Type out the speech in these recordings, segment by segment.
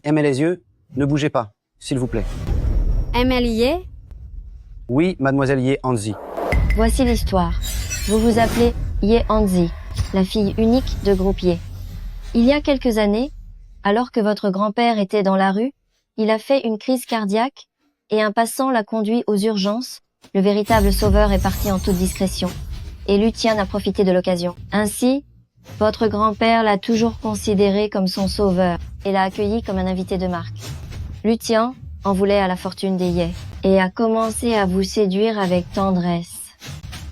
Aimez les yeux, ne bougez pas, s'il vous plaît. MLIA? Oui, mademoiselle Ye Hanzi. Voici l'histoire. Vous vous appelez Ye Hanzi, la fille unique de groupe Ye. Il y a quelques années, alors que votre grand-père était dans la rue, il a fait une crise cardiaque et un passant l'a conduit aux urgences. Le véritable sauveur est parti en toute discrétion et Lucian a profité de l'occasion. Ainsi, votre grand-père l'a toujours considéré comme son sauveur et l'a accueilli comme un invité de marque. Lucian en voulait à la fortune des Ye et a commencé à vous séduire avec tendresse.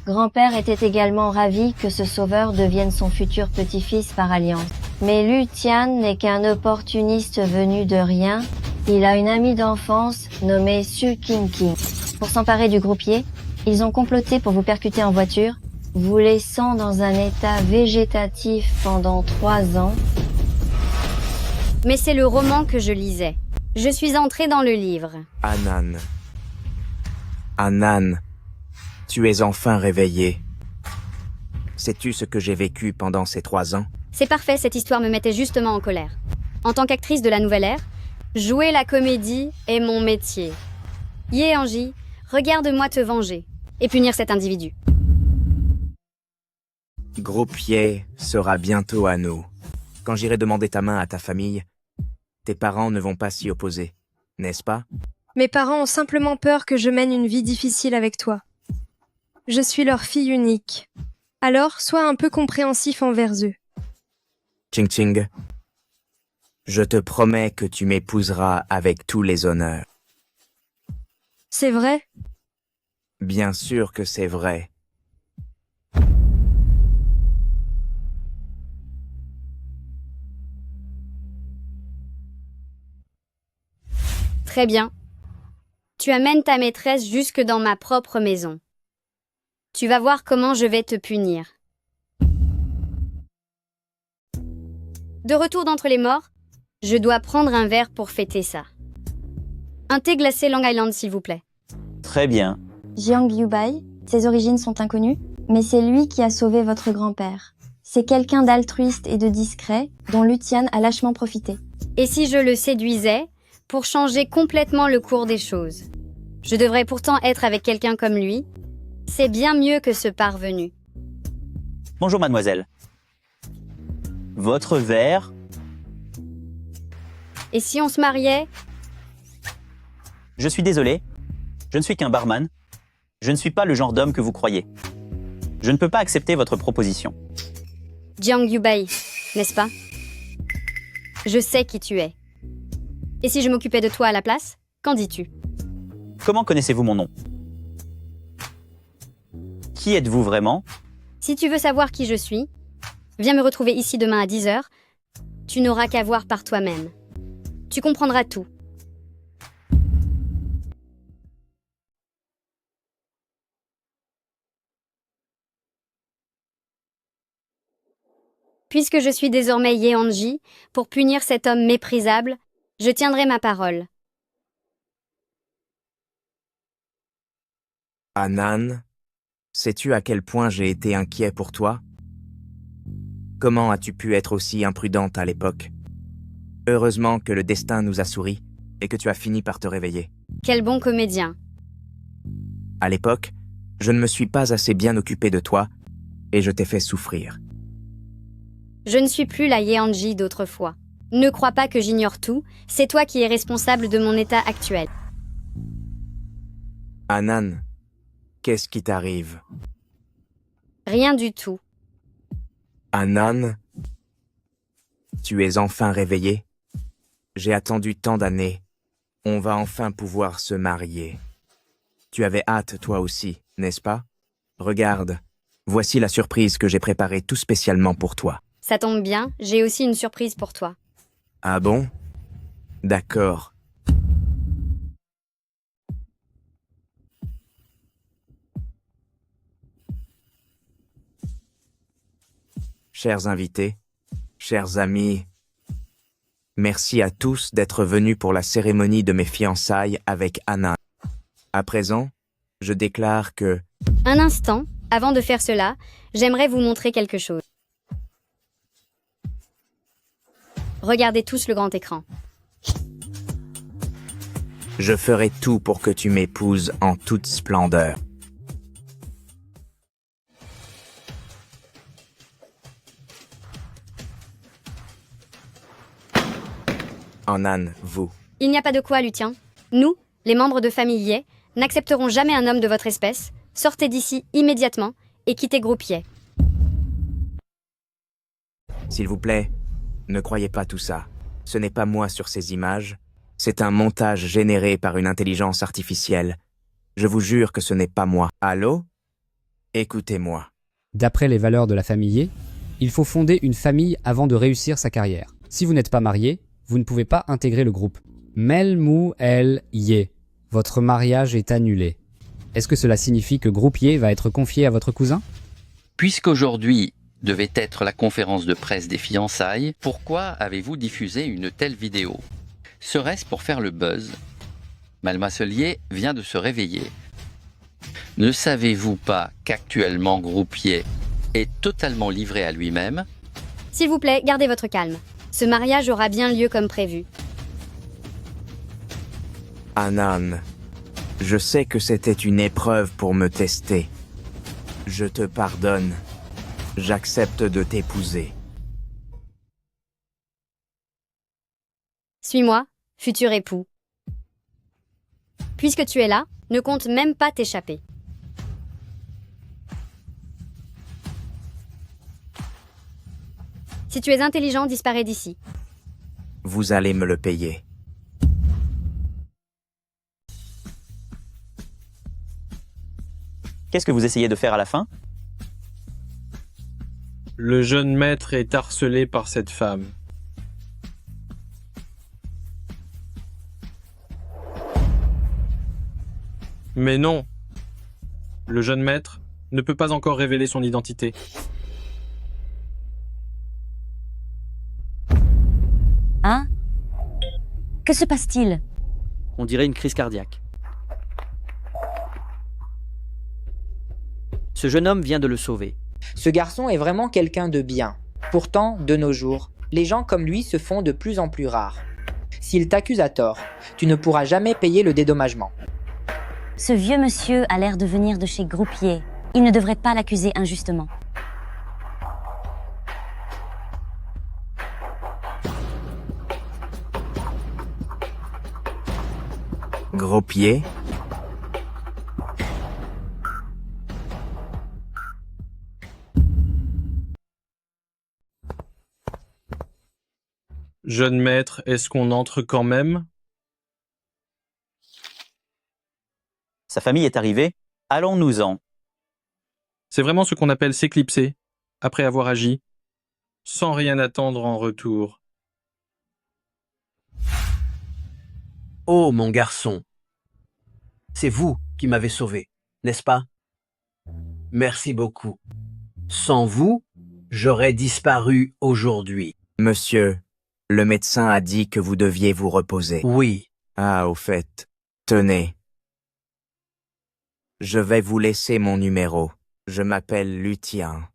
Grand-père était également ravi que ce sauveur devienne son futur petit-fils par alliance. Mais Lucian n'est qu'un opportuniste venu de rien. Il a une amie d'enfance nommée Su King King. Pour s'emparer du groupe Ye, ils ont comploté pour vous percuter en voiture, vous laissant dans un état végétatif pendant 3 ans. Mais c'est le roman que je lisais. Je suis entrée dans le livre. Anan. Anan, tu es enfin réveillée. Sais-tu ce que j'ai vécu pendant ces 3 ans? C'est parfait, cette histoire me mettait justement en colère. En tant qu'actrice de la nouvelle ère, jouer la comédie est mon métier. Ye Angie, regarde-moi te venger et punir cet individu. Groupe Ye sera bientôt à nous. Quand j'irai demander ta main à ta famille, tes parents ne vont pas s'y opposer, n'est-ce pas? Mes parents ont simplement peur que je mène une vie difficile avec toi. Je suis leur fille unique. Alors, sois un peu compréhensif envers eux. Ching Ching, je te promets que tu m'épouseras avec tous les honneurs. C'est vrai? Bien sûr que c'est vrai. Très bien. Tu amènes ta maîtresse jusque dans ma propre maison. Tu vas voir comment je vais te punir. De retour d'entre les morts, je dois prendre un verre pour fêter ça. Un thé glacé Long Island, s'il vous plaît. Très bien. Jiang Yubai, ses origines sont inconnues, mais c'est lui qui a sauvé votre grand-père. C'est quelqu'un d'altruiste et de discret dont Lucian a lâchement profité. Et si je le séduisais pour changer complètement le cours des choses? Je devrais pourtant être avec quelqu'un comme lui. C'est bien mieux que ce parvenu. Bonjour mademoiselle. Votre verre? Et si on se mariait? Je suis désolé. Je ne suis qu'un barman. Je ne suis pas le genre d'homme que vous croyez. Je ne peux pas accepter votre proposition. Jiang Yubai, n'est-ce pas? Je sais qui tu es. Et si je m'occupais de toi à la place? Qu'en dis-tu? Comment connaissez-vous mon nom? Qui êtes-vous vraiment? Si tu veux savoir qui je suis, viens me retrouver ici demain à 10h. Tu n'auras qu'à voir par toi-même. Tu comprendras tout. Puisque je suis désormais Ye Hanji, pour punir cet homme méprisable, je tiendrai ma parole. Anan, sais-tu à quel point j'ai été inquiet pour toi? Comment as-tu pu être aussi imprudente à l'époque? Heureusement que le destin nous a souri et que tu as fini par te réveiller. Quel bon comédien. À l'époque, je ne me suis pas assez bien occupé de toi et je t'ai fait souffrir. Je ne suis plus la Ye Hanji d'autrefois. Ne crois pas que j'ignore tout, c'est toi qui es responsable de mon état actuel. Anan, qu'est-ce qui t'arrive? Rien du tout. Anan, tu es enfin réveillé? J'ai attendu tant d'années. On va enfin pouvoir se marier. Tu avais hâte, toi aussi, n'est-ce pas? Regarde, voici la surprise que j'ai préparée tout spécialement pour toi. Ça tombe bien, j'ai aussi une surprise pour toi. Ah bon? D'accord. Chers invités, chers amis, merci à tous d'être venus pour la cérémonie de mes fiançailles avec Anna. À présent, je déclare que... Un instant, avant de faire cela, j'aimerais vous montrer quelque chose. Regardez tous le grand écran. Je ferai tout pour que tu m'épouses en toute splendeur. Anan, vous. Il n'y a pas de quoi, Lutien. Nous, les membres de famille Ye, n'accepterons jamais un homme de votre espèce. Sortez d'ici immédiatement et quittez groupe Ye. S'il vous plaît, ne croyez pas tout ça. Ce n'est pas moi sur ces images. C'est un montage généré par une intelligence artificielle. Je vous jure que ce n'est pas moi. Allô? Écoutez-moi. D'après les valeurs de la famille Ye, il faut fonder une famille avant de réussir sa carrière. Si vous n'êtes pas marié, vous ne pouvez pas intégrer le groupe. Mel Mou El Ye. Votre mariage est annulé. Est-ce que cela signifie que groupe Ye va être confié à votre cousin? Puisqu'aujourd'hui devait être la conférence de presse des fiançailles, pourquoi avez-vous diffusé une telle vidéo? Serait-ce pour faire le buzz? Mademoiselle Ye vient de se réveiller. Ne savez-vous pas qu'actuellement groupe Ye est totalement livré à lui-même? S'il vous plaît, gardez votre calme. Ce mariage aura bien lieu comme prévu. Anan, je sais que c'était une épreuve pour me tester. Je te pardonne. J'accepte de t'épouser. Suis-moi, futur époux. Puisque tu es là, ne compte même pas t'échapper. Si tu es intelligent, disparais d'ici. Vous allez me le payer. Qu'est-ce que vous essayez de faire à la fin? Le jeune maître est harcelé par cette femme. Mais non, le jeune maître ne peut pas encore révéler son identité. Hein? Que se passe-t-il? On dirait une crise cardiaque. Ce jeune homme vient de le sauver. Ce garçon est vraiment quelqu'un de bien. Pourtant, de nos jours, les gens comme lui se font de plus en plus rares. S'il t'accuse à tort, tu ne pourras jamais payer le dédommagement. Ce vieux monsieur a l'air de venir de chez Groupier. Il ne devrait pas l'accuser injustement. Gros pied? Jeune maître, est-ce qu'on entre quand même? Sa famille est arrivée. Allons-nous-en. C'est vraiment ce qu'on appelle s'éclipser, après avoir agi, sans rien attendre en retour. Oh, mon garçon. C'est vous qui m'avez sauvé, n'est-ce pas? Merci beaucoup. Sans vous, j'aurais disparu aujourd'hui. Monsieur, le médecin a dit que vous deviez vous reposer. Oui. Ah, au fait, tenez. Je vais vous laisser mon numéro. Je m'appelle Lutien.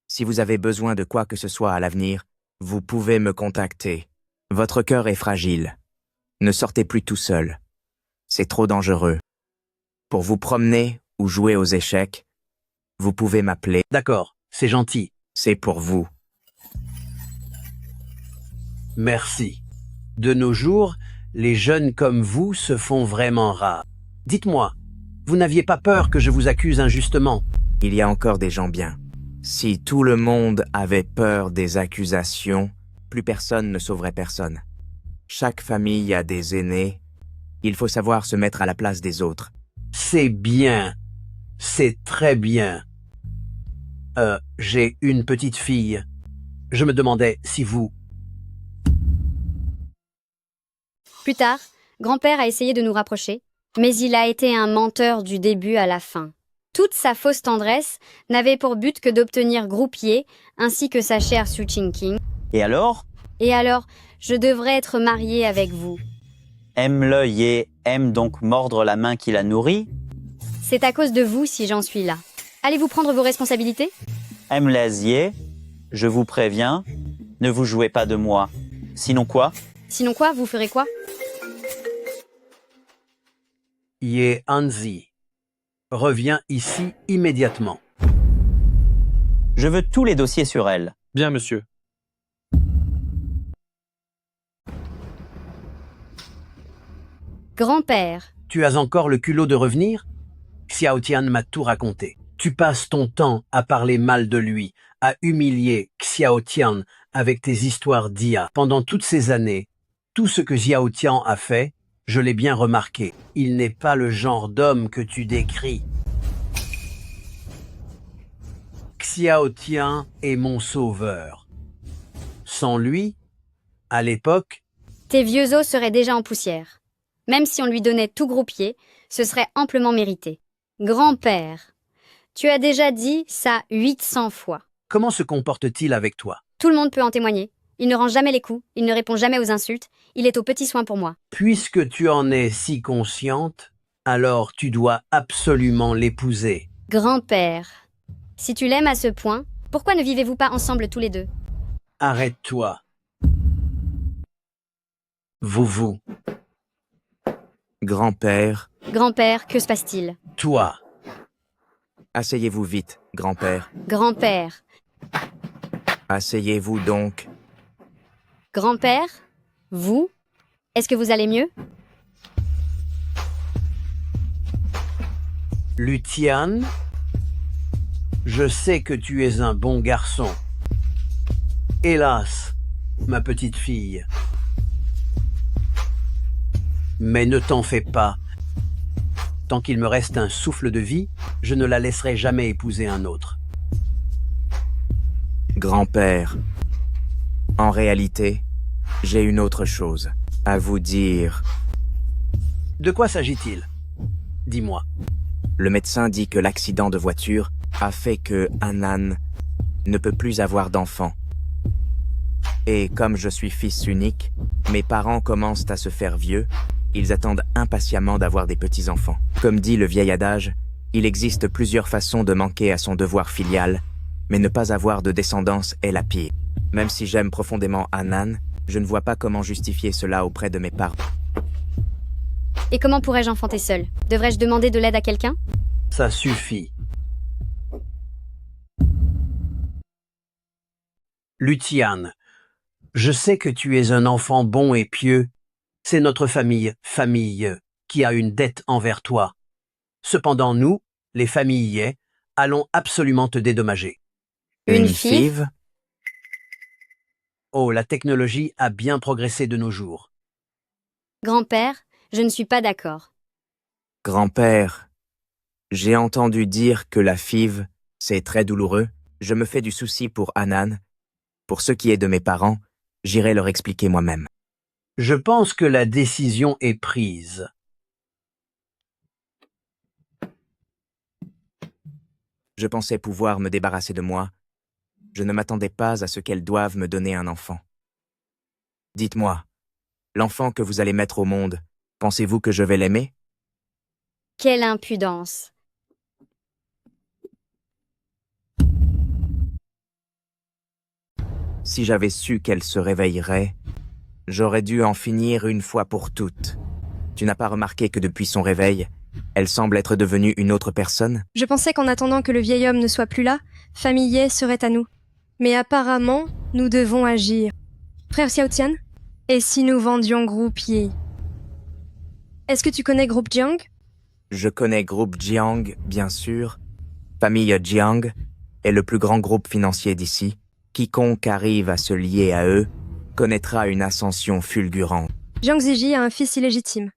Si vous avez besoin de quoi que ce soit à l'avenir, vous pouvez me contacter. Votre cœur est fragile. Ne sortez plus tout seul. C'est trop dangereux. Pour vous promener ou jouer aux échecs, vous pouvez m'appeler. D'accord, c'est gentil. C'est pour vous. Merci. De nos jours, les jeunes comme vous se font vraiment rares. Dites-moi, vous n'aviez pas peur que je vous accuse injustement? Il y a encore des gens bien. Si tout le monde avait peur des accusations, plus personne ne sauverait personne. Chaque famille a des aînés. Il faut savoir se mettre à la place des autres. C'est bien. C'est très bien. J'ai une petite fille. Je me demandais si vous... Plus tard, grand-père a essayé de nous rapprocher, mais il a été un menteur du début à la fin. Toute sa fausse tendresse n'avait pour but que d'obtenir Groupier, ainsi que sa chère Su Qingqing. Et alors? Et alors, je devrais être mariée avec vous. Aime-le Ye aime donc mordre la main qui la nourrit? C'est à cause de vous si j'en suis là. Allez-vous prendre vos responsabilités? Aime-les Ye, je vous préviens, ne vous jouez pas de moi. Sinon quoi? Sinon quoi, vous ferez quoi? Ye Hanzi, reviens ici immédiatement. Je veux tous les dossiers sur elle. Bien, monsieur. Grand-père, Tu as encore le culot de revenir? Xiao Tian m'a tout raconté. Tu passes ton temps à parler mal de lui, à humilier Xiao Tian avec tes histoires d'IA. Pendant toutes ces années, tout ce que Xiao Tian a fait, je l'ai bien remarqué. Il n'est pas le genre d'homme que tu décris. Xiao Tian est mon sauveur. Sans lui, à l'époque, tes vieux os seraient déjà en poussière. Même si on lui donnait tout groupier, ce serait amplement mérité. Grand-père, tu as déjà dit ça 800 fois. comment se comporte-t-il avec toi? Tout le monde peut en témoigner. Il ne range jamais les coups, il ne répond jamais aux insultes, il est aux petits soins pour moi. Puisque tu en es si consciente, alors tu dois absolument l'épouser. Grand-père, si tu l'aimes à ce point, pourquoi ne vivez-vous pas ensemble tous les deux? Arrête-toi. Vous. Grand-père, Grand-père, que se passe-t-il? Toi. asseyez-vous vite, grand-père. Grand-père, Asseyez-vous donc. grand-père, vous? Est-ce que vous allez mieux? Lutian, je sais que tu es un bon garçon. Hélas, ma petite fille. Mais ne t'en fais pas. Tant qu'il me reste un souffle de vie, je ne la laisserai jamais épouser un autre. Grand-père, en réalité, j'ai une autre chose à vous dire. De quoi s'agit-il? Dis-moi. Le médecin dit que l'accident de voiture a fait que Hanan ne peut plus avoir d'enfant. Et comme je suis fils unique, mes parents commencent à se faire vieux. Ils attendent impatiemment d'avoir des petits-enfants. Comme dit le vieil adage, il existe plusieurs façons de manquer à son devoir filial, mais ne pas avoir de descendance est la pire. Même si j'aime profondément Hanan, je ne vois pas comment justifier cela auprès de mes parents. Et comment pourrais-je enfanter seul? Devrais-je demander de l'aide à quelqu'un? Ça suffit. Lutian, je sais que tu es un enfant bon et pieux. C'est notre famille, qui a une dette envers toi. Cependant, nous, les familles, allons absolument te dédommager. Une five? Oh, la technologie a bien progressé de nos jours. Grand-père, je ne suis pas d'accord. Grand-père, j'ai entendu dire que la FIV, c'est très douloureux. Je me fais du souci pour Hanan. Pour ce qui est de mes parents, j'irai leur expliquer moi-même. Je pense que la décision est prise. Je pensais pouvoir me débarrasser de moi. Je ne m'attendais pas à ce qu'elles doivent me donner un enfant. Dites-moi, l'enfant que vous allez mettre au monde, pensez-vous que je vais l'aimer? Quelle impudence! Si j'avais su qu'elle se réveillerait, j'aurais dû en finir une fois pour toutes. Tu n'as pas remarqué que depuis son réveil, elle semble être devenue une autre personne? Je pensais qu'en attendant que le vieil homme ne soit plus là, famille Ye serait à nous. Mais apparemment, nous devons agir. Frère Xiaotian, et si nous vendions Groupe Ye? Est-ce que tu connais Groupe Jiang? Je connais Groupe Jiang, bien sûr. Famille Jiang est le plus grand groupe financier d'ici. Quiconque arrive à se lier à eux connaîtra une ascension fulgurante. Jiang Ziji a un fils illégitime.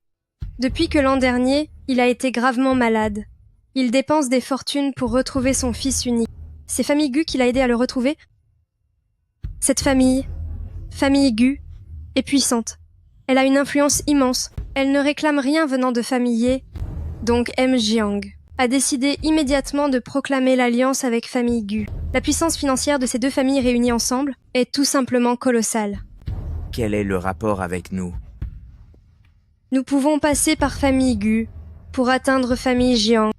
Depuis que l'an dernier, il a été gravement malade. Il dépense des fortunes pour retrouver son fils unique. C'est famille Gu qui l'a aidé à le retrouver. Cette famille Gu, est puissante. Elle a une influence immense. Elle ne réclame rien venant de famille Ye, donc M. Jiang a décidé immédiatement de proclamer l'alliance avec famille Gu. La puissance financière de ces deux familles réunies ensemble est tout simplement colossale. Quel est le rapport avec nous? Nous pouvons passer par famille Gu pour atteindre famille Jiang.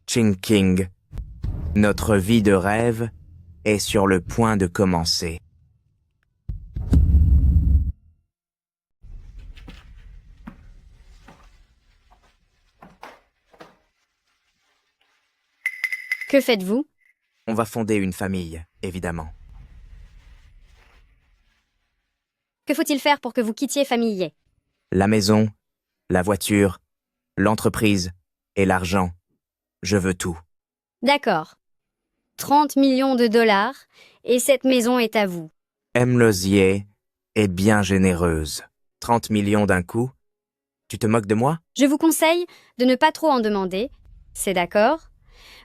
Ching King, notre vie de rêve est sur le point de commencer. Que faites-vous? On va fonder une famille, évidemment. Que faut-il faire pour que vous quittiez famille Ye? La maison, la voiture, l'entreprise et l'argent. Je veux tout. D'accord. 30 millions de dollars et cette maison est à vous. Emlozier est bien généreuse. 30 millions d'un coup? Tu te moques de moi? Je vous conseille de ne pas trop en demander. C'est d'accord?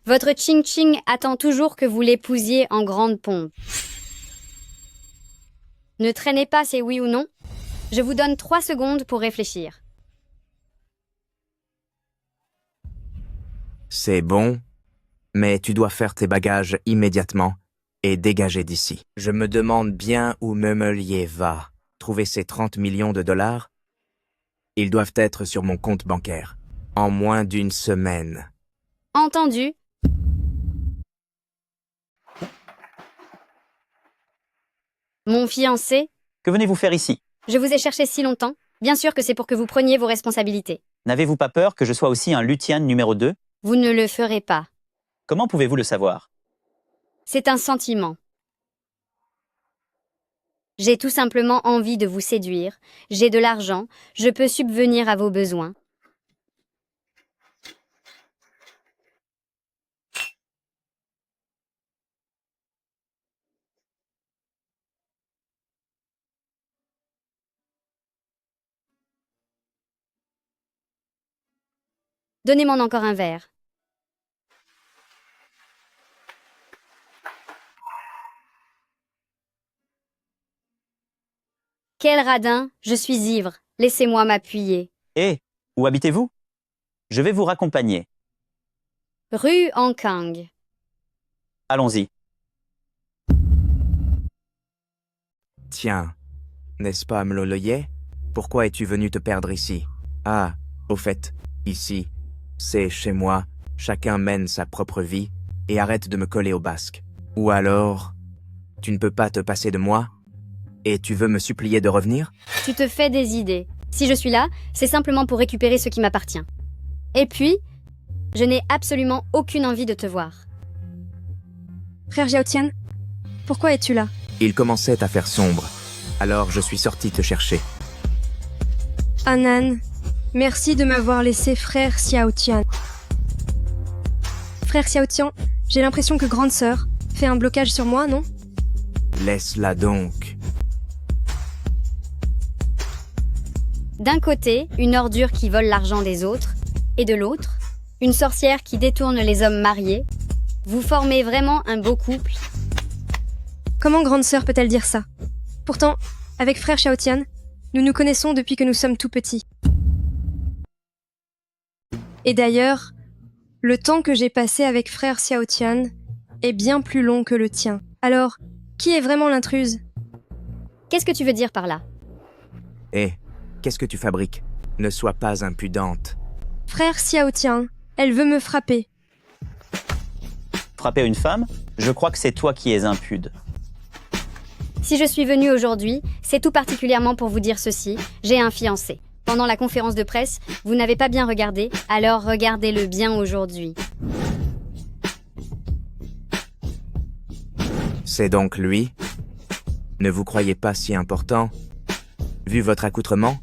Votre Ching-Ching attend toujours que vous l'épousiez en grande pompe. Ne traînez pas, c'est oui ou non. Je vous donne 3 secondes pour réfléchir. C'est bon, mais tu dois faire tes bagages immédiatement et dégager d'ici. Je me demande bien où Memelier va. Trouver ces 30 millions de dollars? Ils doivent être sur mon compte bancaire. En moins d'une semaine. Entendu. Mon fiancé, Que venez-vous faire ici? je vous ai cherché si longtemps. Bien sûr que c'est pour que vous preniez vos responsabilités. N'avez-vous pas peur que je sois aussi un Lutien numéro 2? Vous ne le ferez pas. Comment pouvez-vous le savoir? C'est un sentiment. J'ai tout simplement envie de vous séduire. J'ai de l'argent. Je peux subvenir à vos besoins. Donnez-moi encore un verre. Quel radin, je suis ivre. Laissez-moi m'appuyer. Eh, où habitez-vous? Je vais vous raccompagner. Rue Ankang. Allons-y. Tiens, n'est-ce pas Mloloye? Pourquoi es-tu venu te perdre ici? Ah, au fait, ici, c'est chez moi, chacun mène sa propre vie et arrête de me coller au basque. Ou alors, tu ne peux pas te passer de moi? Et tu veux me supplier de revenir? Tu te fais des idées. Si je suis là, c'est simplement pour récupérer ce qui m'appartient. Et puis, je n'ai absolument aucune envie de te voir. Frère Xiaotian, pourquoi es-tu là? Il commençait à faire sombre, alors je suis sorti te chercher. Anan, merci de m'avoir laissé frère Xiaotian. Frère Xiaotian, j'ai l'impression que grande sœur fait un blocage sur moi, non? Laisse-la donc. D'un côté, une ordure qui vole l'argent des autres, et de l'autre, une sorcière qui détourne les hommes mariés. Vous formez vraiment un beau couple. Comment grande sœur peut-elle dire ça? Pourtant, avec frère Xiaotian, nous nous connaissons depuis que nous sommes tout petits. Et d'ailleurs, le temps que j'ai passé avec frère Xiaotian est bien plus long que le tien. Alors, qui est vraiment l'intruse? Qu'est-ce que tu veux dire par là? Eh, qu'est-ce que tu fabriques? Ne sois pas impudente. Frère Xiaotian, elle veut me frapper. Frapper une femme? Je crois que c'est toi qui es impude. Si je suis venue aujourd'hui, c'est tout particulièrement pour vous dire ceci. J'ai un fiancé. Pendant la conférence de presse, vous n'avez pas bien regardé, alors regardez-le bien aujourd'hui. C'est donc lui? Ne vous croyez pas si important? Vu votre accoutrement,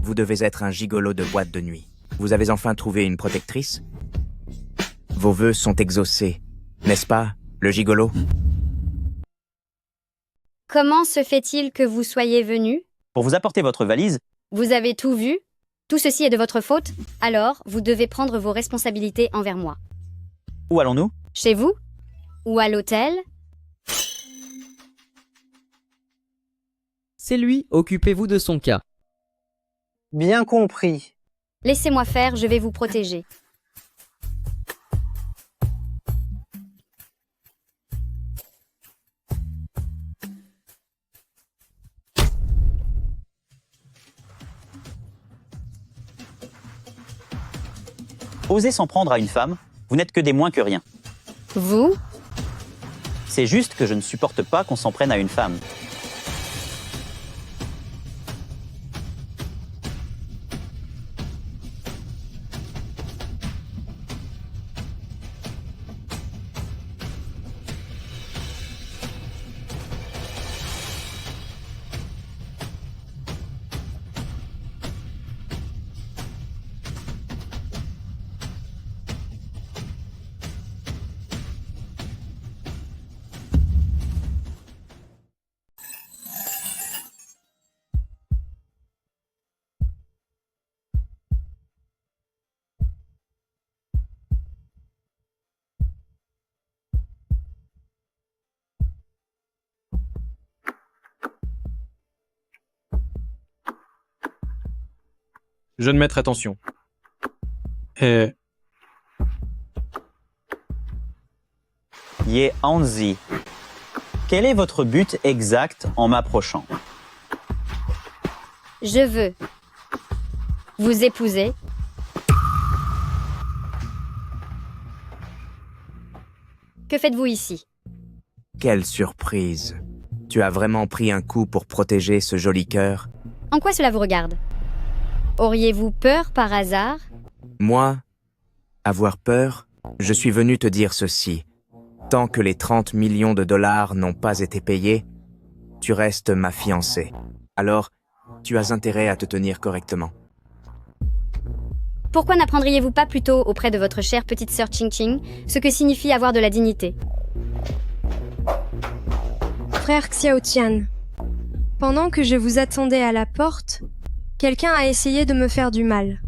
vous devez être un gigolo de boîte de nuit. Vous avez enfin trouvé une protectrice? Vos vœux sont exaucés, n'est-ce pas, le gigolo? Comment se fait-il que vous soyez venu? Pour vous apporter votre valise, Vous avez tout vu? Tout ceci est de votre faute? Alors, vous devez prendre vos responsabilités envers moi. où allons-nous? Chez vous? Ou à l'hôtel? C'est lui, occupez-vous de son cas. Bien compris. Laissez-moi faire, je vais vous protéger. Osez s'en prendre à une femme, vous n'êtes que des moins que rien. Vous? C'est juste que je ne supporte pas qu'on s'en prenne à une femme. Jeune maître, attention. Et Ye Hanzi, quel est votre but exact en m'approchant? Je veux vous épouser. Que faites-vous ici? Quelle surprise. Tu as vraiment pris un coup pour protéger ce joli cœur? En quoi cela vous regarde? Auriez-vous peur par hasard? Moi, avoir peur? Je suis venu te dire ceci. Tant que les 30 millions de dollars n'ont pas été payés, tu restes ma fiancée. Alors, tu as intérêt à te tenir correctement. Pourquoi n'apprendriez-vous pas plutôt auprès de votre chère petite sœur Ching Ching ce que signifie avoir de la dignité? Frère Xiao Tian, pendant que je vous attendais à la porte, quelqu'un a essayé de me faire du mal.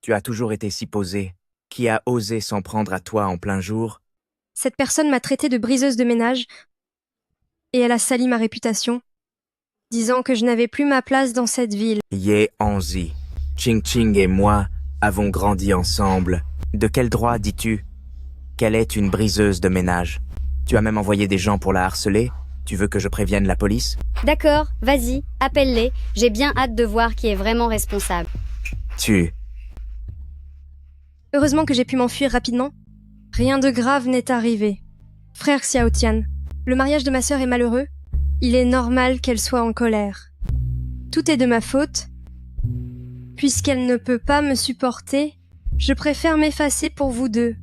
Tu as toujours été si posé. Qui a osé s'en prendre à toi en plein jour? Cette personne m'a traité de briseuse de ménage et elle a sali ma réputation, disant que je n'avais plus ma place dans cette ville. Ye Hanzi, Ching Ching et moi avons grandi ensemble. De quel droit dis-tu qu'elle est une briseuse de ménage? Tu as même envoyé des gens pour la harceler? Tu veux que je prévienne la police? D'accord, vas-y, appelle-les. J'ai bien hâte de voir qui est vraiment responsable. Heureusement que j'ai pu m'enfuir rapidement. Rien de grave n'est arrivé. Frère Xiao Tian, le mariage de ma sœur est malheureux. Il est normal qu'elle soit en colère. Tout est de ma faute. Puisqu'elle ne peut pas me supporter, je préfère m'effacer pour vous deux.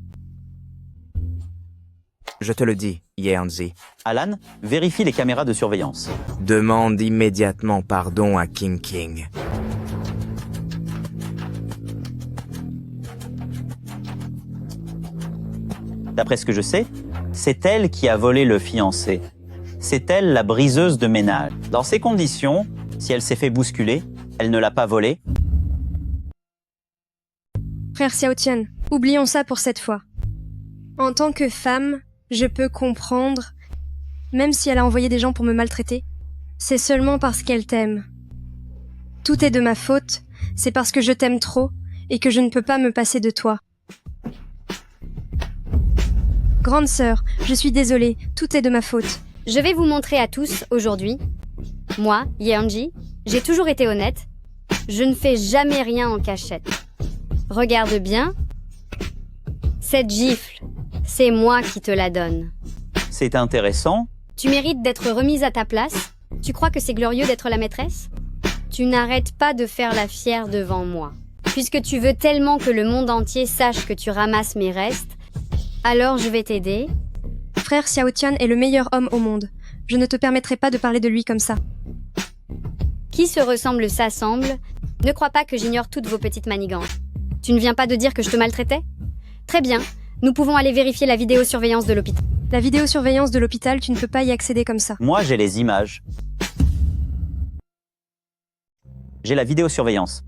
Je te le dis, Ye Hanzi. Alan, vérifie les caméras de surveillance. Demande immédiatement pardon à King King. D'après ce que je sais, c'est elle qui a volé le fiancé. C'est elle la briseuse de ménage. Dans ces conditions, si elle s'est fait bousculer, elle ne l'a pas volé. Frère Xiao Tian, oublions ça pour cette fois. En tant que femme, je peux comprendre, même si elle a envoyé des gens pour me maltraiter, c'est seulement parce qu'elle t'aime. Tout est de ma faute, c'est parce que je t'aime trop et que je ne peux pas me passer de toi. Grande sœur, je suis désolée, tout est de ma faute. Je vais vous montrer à tous aujourd'hui. Moi, Ye Hanzi, j'ai toujours été honnête. Je ne fais jamais rien en cachette. Regarde bien. Cette gifle, c'est moi qui te la donne. C'est intéressant. Tu mérites d'être remise à ta place? Tu crois que c'est glorieux d'être la maîtresse? Tu n'arrêtes pas de faire la fière devant moi. Puisque tu veux tellement que le monde entier sache que tu ramasses mes restes, alors je vais t'aider. Frère Xiao Tian est le meilleur homme au monde. Je ne te permettrai pas de parler de lui comme ça. Qui se ressemble s'assemble. Ne crois pas que j'ignore toutes vos petites manigances. Tu ne viens pas de dire que je te maltraitais? Très bien, nous pouvons aller vérifier la vidéosurveillance de l'hôpital. La vidéosurveillance de l'hôpital, tu ne peux pas y accéder comme ça. Moi, j'ai les images. J'ai la vidéosurveillance.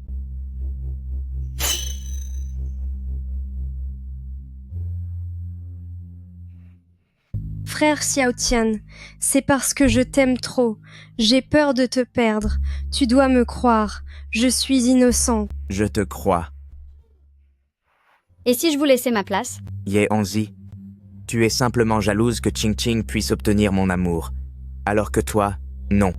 Frère Xiao Tian, c'est parce que je t'aime trop. J'ai peur de te perdre. Tu dois me croire. Je suis innocent. Je te crois. Et si je vous laissais ma place? Ye Hanzi, tu es simplement jalouse que Ching Ching puisse obtenir mon amour. Alors que toi, non.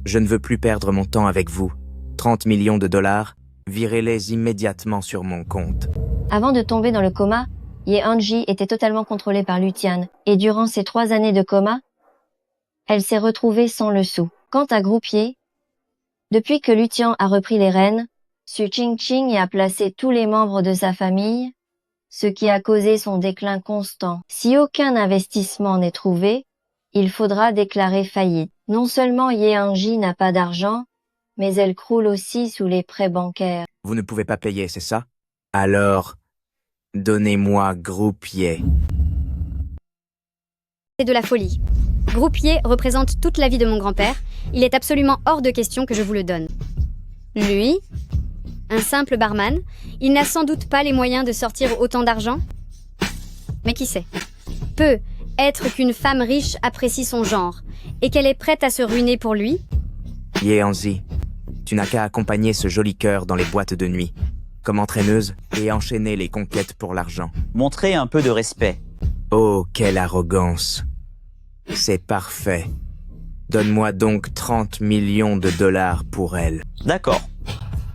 Je ne veux plus perdre mon temps avec vous. 30 millions de dollars, virez-les immédiatement sur mon compte. Avant de tomber dans le coma, Ye Hanzi était totalement contrôlée par Lutian, et durant ces 3 années de coma, elle s'est retrouvée sans le sou. Quant à Groupier, depuis que Lutian a repris les rênes, Su Ching Ching a placé tous les membres de sa famille, ce qui a causé son déclin constant. Si aucun investissement n'est trouvé, il faudra déclarer faillite. Non seulement Ye Hanzi n'a pas d'argent, mais elle croule aussi sous les prêts bancaires. Vous ne pouvez pas payer, c'est ça? Alors, donnez-moi Groupier. C'est de la folie. Groupier représente toute la vie de mon grand-père. Il est absolument hors de question que je vous le donne. Lui, un simple barman, il n'a sans doute pas les moyens de sortir autant d'argent. Mais qui sait? Peut être qu'une femme riche apprécie son genre et qu'elle est prête à se ruiner pour lui. Ye Hanzi, Tu n'as qu'à accompagner ce joli cœur dans les boîtes de nuit, comme entraîneuse, et enchaîner les conquêtes pour l'argent. Montrez un peu de respect. Oh, quelle arrogance. C'est parfait. Donne-moi donc 30 millions de dollars pour elle. D'accord.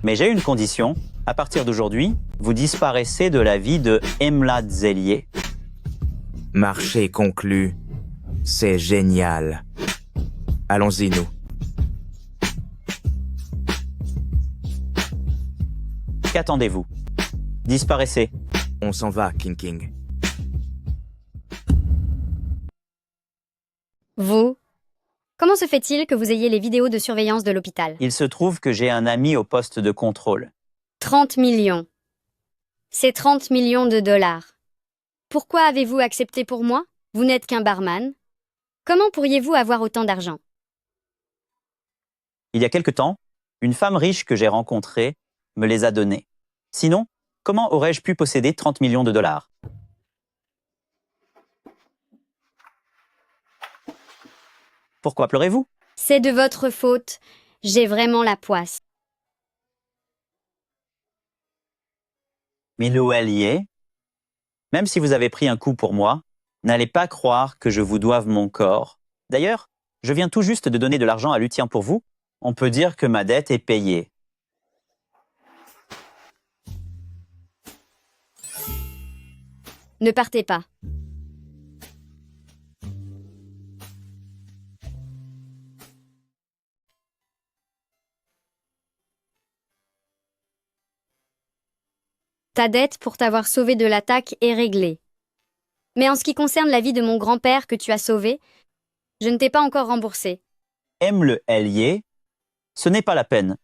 Mais j'ai une condition. À partir d'aujourd'hui, vous disparaissez de la vie de Emlad Zelier. Marché conclu. C'est génial. Allons-y, nous. Qu'attendez-vous? Disparaissez. On s'en va, King King. Vous? Comment se fait-il que vous ayez les vidéos de surveillance de l'hôpital? Il se trouve que j'ai un ami au poste de contrôle. 30 millions. C'est 30 millions de dollars. Pourquoi avez-vous accepté pour moi? Vous n'êtes qu'un barman. Comment pourriez-vous avoir autant d'argent? Il y a quelque temps, une femme riche que j'ai rencontrée me les a donnés. Sinon, comment aurais-je pu posséder 30 millions de dollars? Pourquoi pleurez-vous? C'est de votre faute. J'ai vraiment la poisse. Milou Ellier, même si vous avez pris un coup pour moi, n'allez pas croire que je vous doive mon corps. D'ailleurs, je viens tout juste de donner de l'argent à Lutien pour vous. On peut dire que ma dette est payée. Ne partez pas. Ta dette pour t'avoir sauvé de l'attaque est réglée. Mais en ce qui concerne la vie de mon grand-père que tu as sauvé, je ne t'ai pas encore remboursé. Aime le Hellier, ce n'est pas la peine.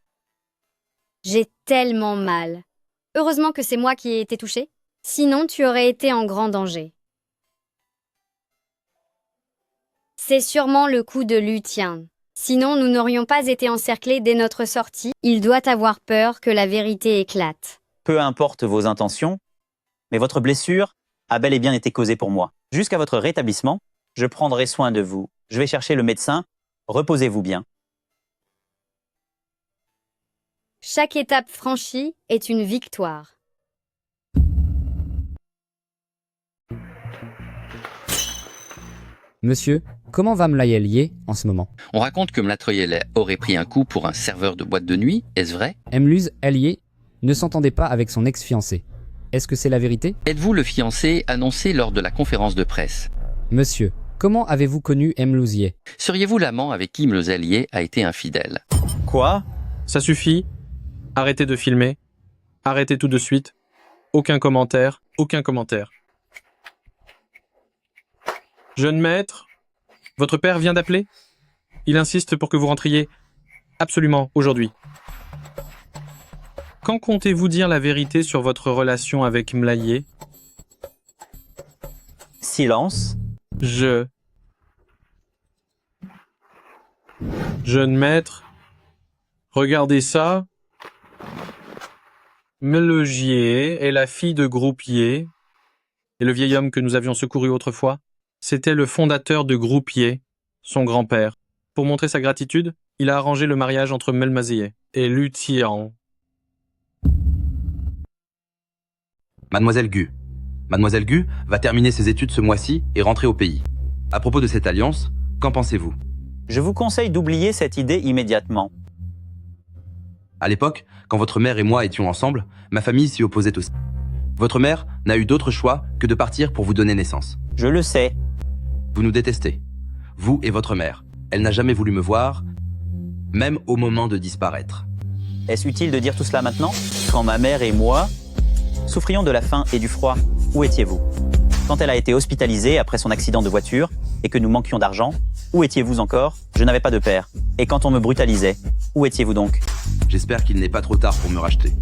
J'ai tellement mal. Heureusement que c'est moi qui ai été touchée. Sinon, tu aurais été en grand danger. C'est sûrement le coup de Lutien. Sinon, nous n'aurions pas été encerclés dès notre sortie. Il doit avoir peur que la vérité éclate. Peu importe vos intentions, mais votre blessure a bel et bien été causée pour moi. Jusqu'à votre rétablissement, je prendrai soin de vous. Je vais chercher le médecin. Reposez-vous bien. Chaque étape franchie est une victoire. Monsieur, comment va Mlayel en ce moment? On raconte que Mlatroyel aurait pris un coup pour un serveur de boîte de nuit, est-ce vrai? Emluz Ellier ne s'entendait pas avec son ex-fiancé. Est-ce que c'est la vérité? Êtes-vous le fiancé annoncé lors de la conférence de presse? Monsieur, comment avez-vous connu Emlouzier? Seriez-vous l'amant avec qui Mlozelier a été infidèle? Quoi? Ça suffit. Arrêtez de filmer. Arrêtez tout de suite. Aucun commentaire. Aucun commentaire. Jeune maître, votre père vient d'appeler? Il insiste pour que vous rentriez absolument aujourd'hui. Quand comptez-vous dire la vérité sur votre relation avec Mlayé? Silence. Jeune maître, regardez ça. Melegier est la fille de Groupier, et le vieil homme que nous avions secouru autrefois, c'était le fondateur de Groupier, son grand-père. Pour montrer sa gratitude, il a arrangé le mariage entre Melmazier et Lutien. Mademoiselle Gu. Mademoiselle Gu va terminer ses études ce mois-ci et rentrer au pays. À propos de cette alliance, qu'en pensez-vous? Je vous conseille d'oublier cette idée immédiatement. À l'époque, quand votre mère et moi étions ensemble, ma famille s'y opposait aussi. Votre mère n'a eu d'autre choix que de partir pour vous donner naissance. Je le sais. Vous nous détestez. Vous et votre mère. Elle n'a jamais voulu me voir, même au moment de disparaître. Est-ce utile de dire tout cela maintenant? Quand ma mère et moi souffrions de la faim et du froid, où étiez-vous? Quand elle a été hospitalisée après son accident de voiture et que nous manquions d'argent, où étiez-vous encore? Je n'avais pas de père. Et quand on me brutalisait, où étiez-vous donc? J'espère qu'il n'est pas trop tard pour me racheter.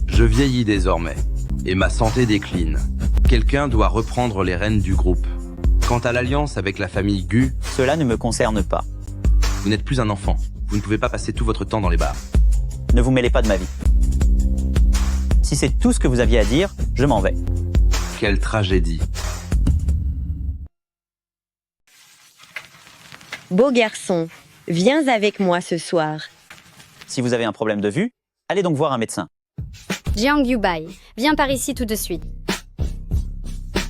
Je vieillis désormais, et ma santé décline. Quelqu'un doit reprendre les rênes du groupe. Quant à l'alliance avec la famille Gu... Cela ne me concerne pas. Vous n'êtes plus un enfant. Vous ne pouvez pas passer tout votre temps dans les bars. Ne vous mêlez pas de ma vie. Si c'est tout ce que vous aviez à dire, je m'en vais. Quelle tragédie. Beau garçon, viens avec moi ce soir. Si vous avez un problème de vue, allez donc voir un médecin. Jiang Yubai, viens par ici tout de suite.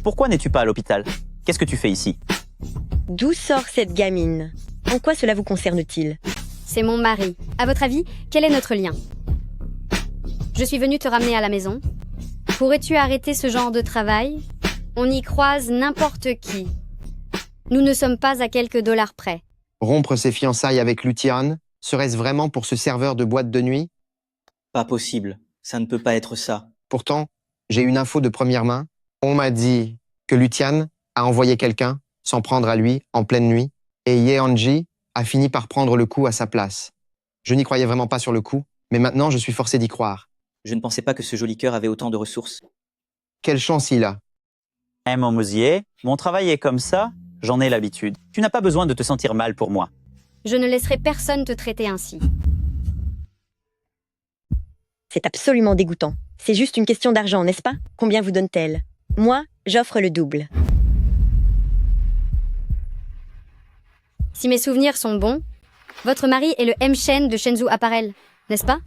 Pourquoi n'es-tu pas à l'hôpital? Qu'est-ce que tu fais ici? D'où sort cette gamine? En quoi cela vous concerne-t-il? C'est mon mari. À votre avis, quel est notre lien? Je suis venue te ramener à la maison. Pourrais-tu arrêter ce genre de travail? On y croise n'importe qui. Nous ne sommes pas à quelques dollars près. Rompre ses fiançailles avec Lutian, serait-ce vraiment pour ce serveur de boîte de nuit? Pas possible. Ça ne peut pas être ça. Pourtant, j'ai une info de première main. On m'a dit que Lutian a envoyé quelqu'un s'en prendre à lui en pleine nuit et Yeonji a fini par prendre le coup à sa place. Je n'y croyais vraiment pas sur le coup, mais maintenant je suis forcé d'y croire. Je ne pensais pas que ce joli cœur avait autant de ressources. Quelle chance il a. Mon Mosier, mon travail est comme ça, j'en ai l'habitude. Tu n'as pas besoin de te sentir mal pour moi. Je ne laisserai personne te traiter ainsi. C'est absolument dégoûtant. C'est juste une question d'argent, n'est-ce pas? Combien vous donne-t-elle? Moi, j'offre le double. Si mes souvenirs sont bons, votre mari est le M. Shen de Shenzhou Apparel, n'est-ce pas?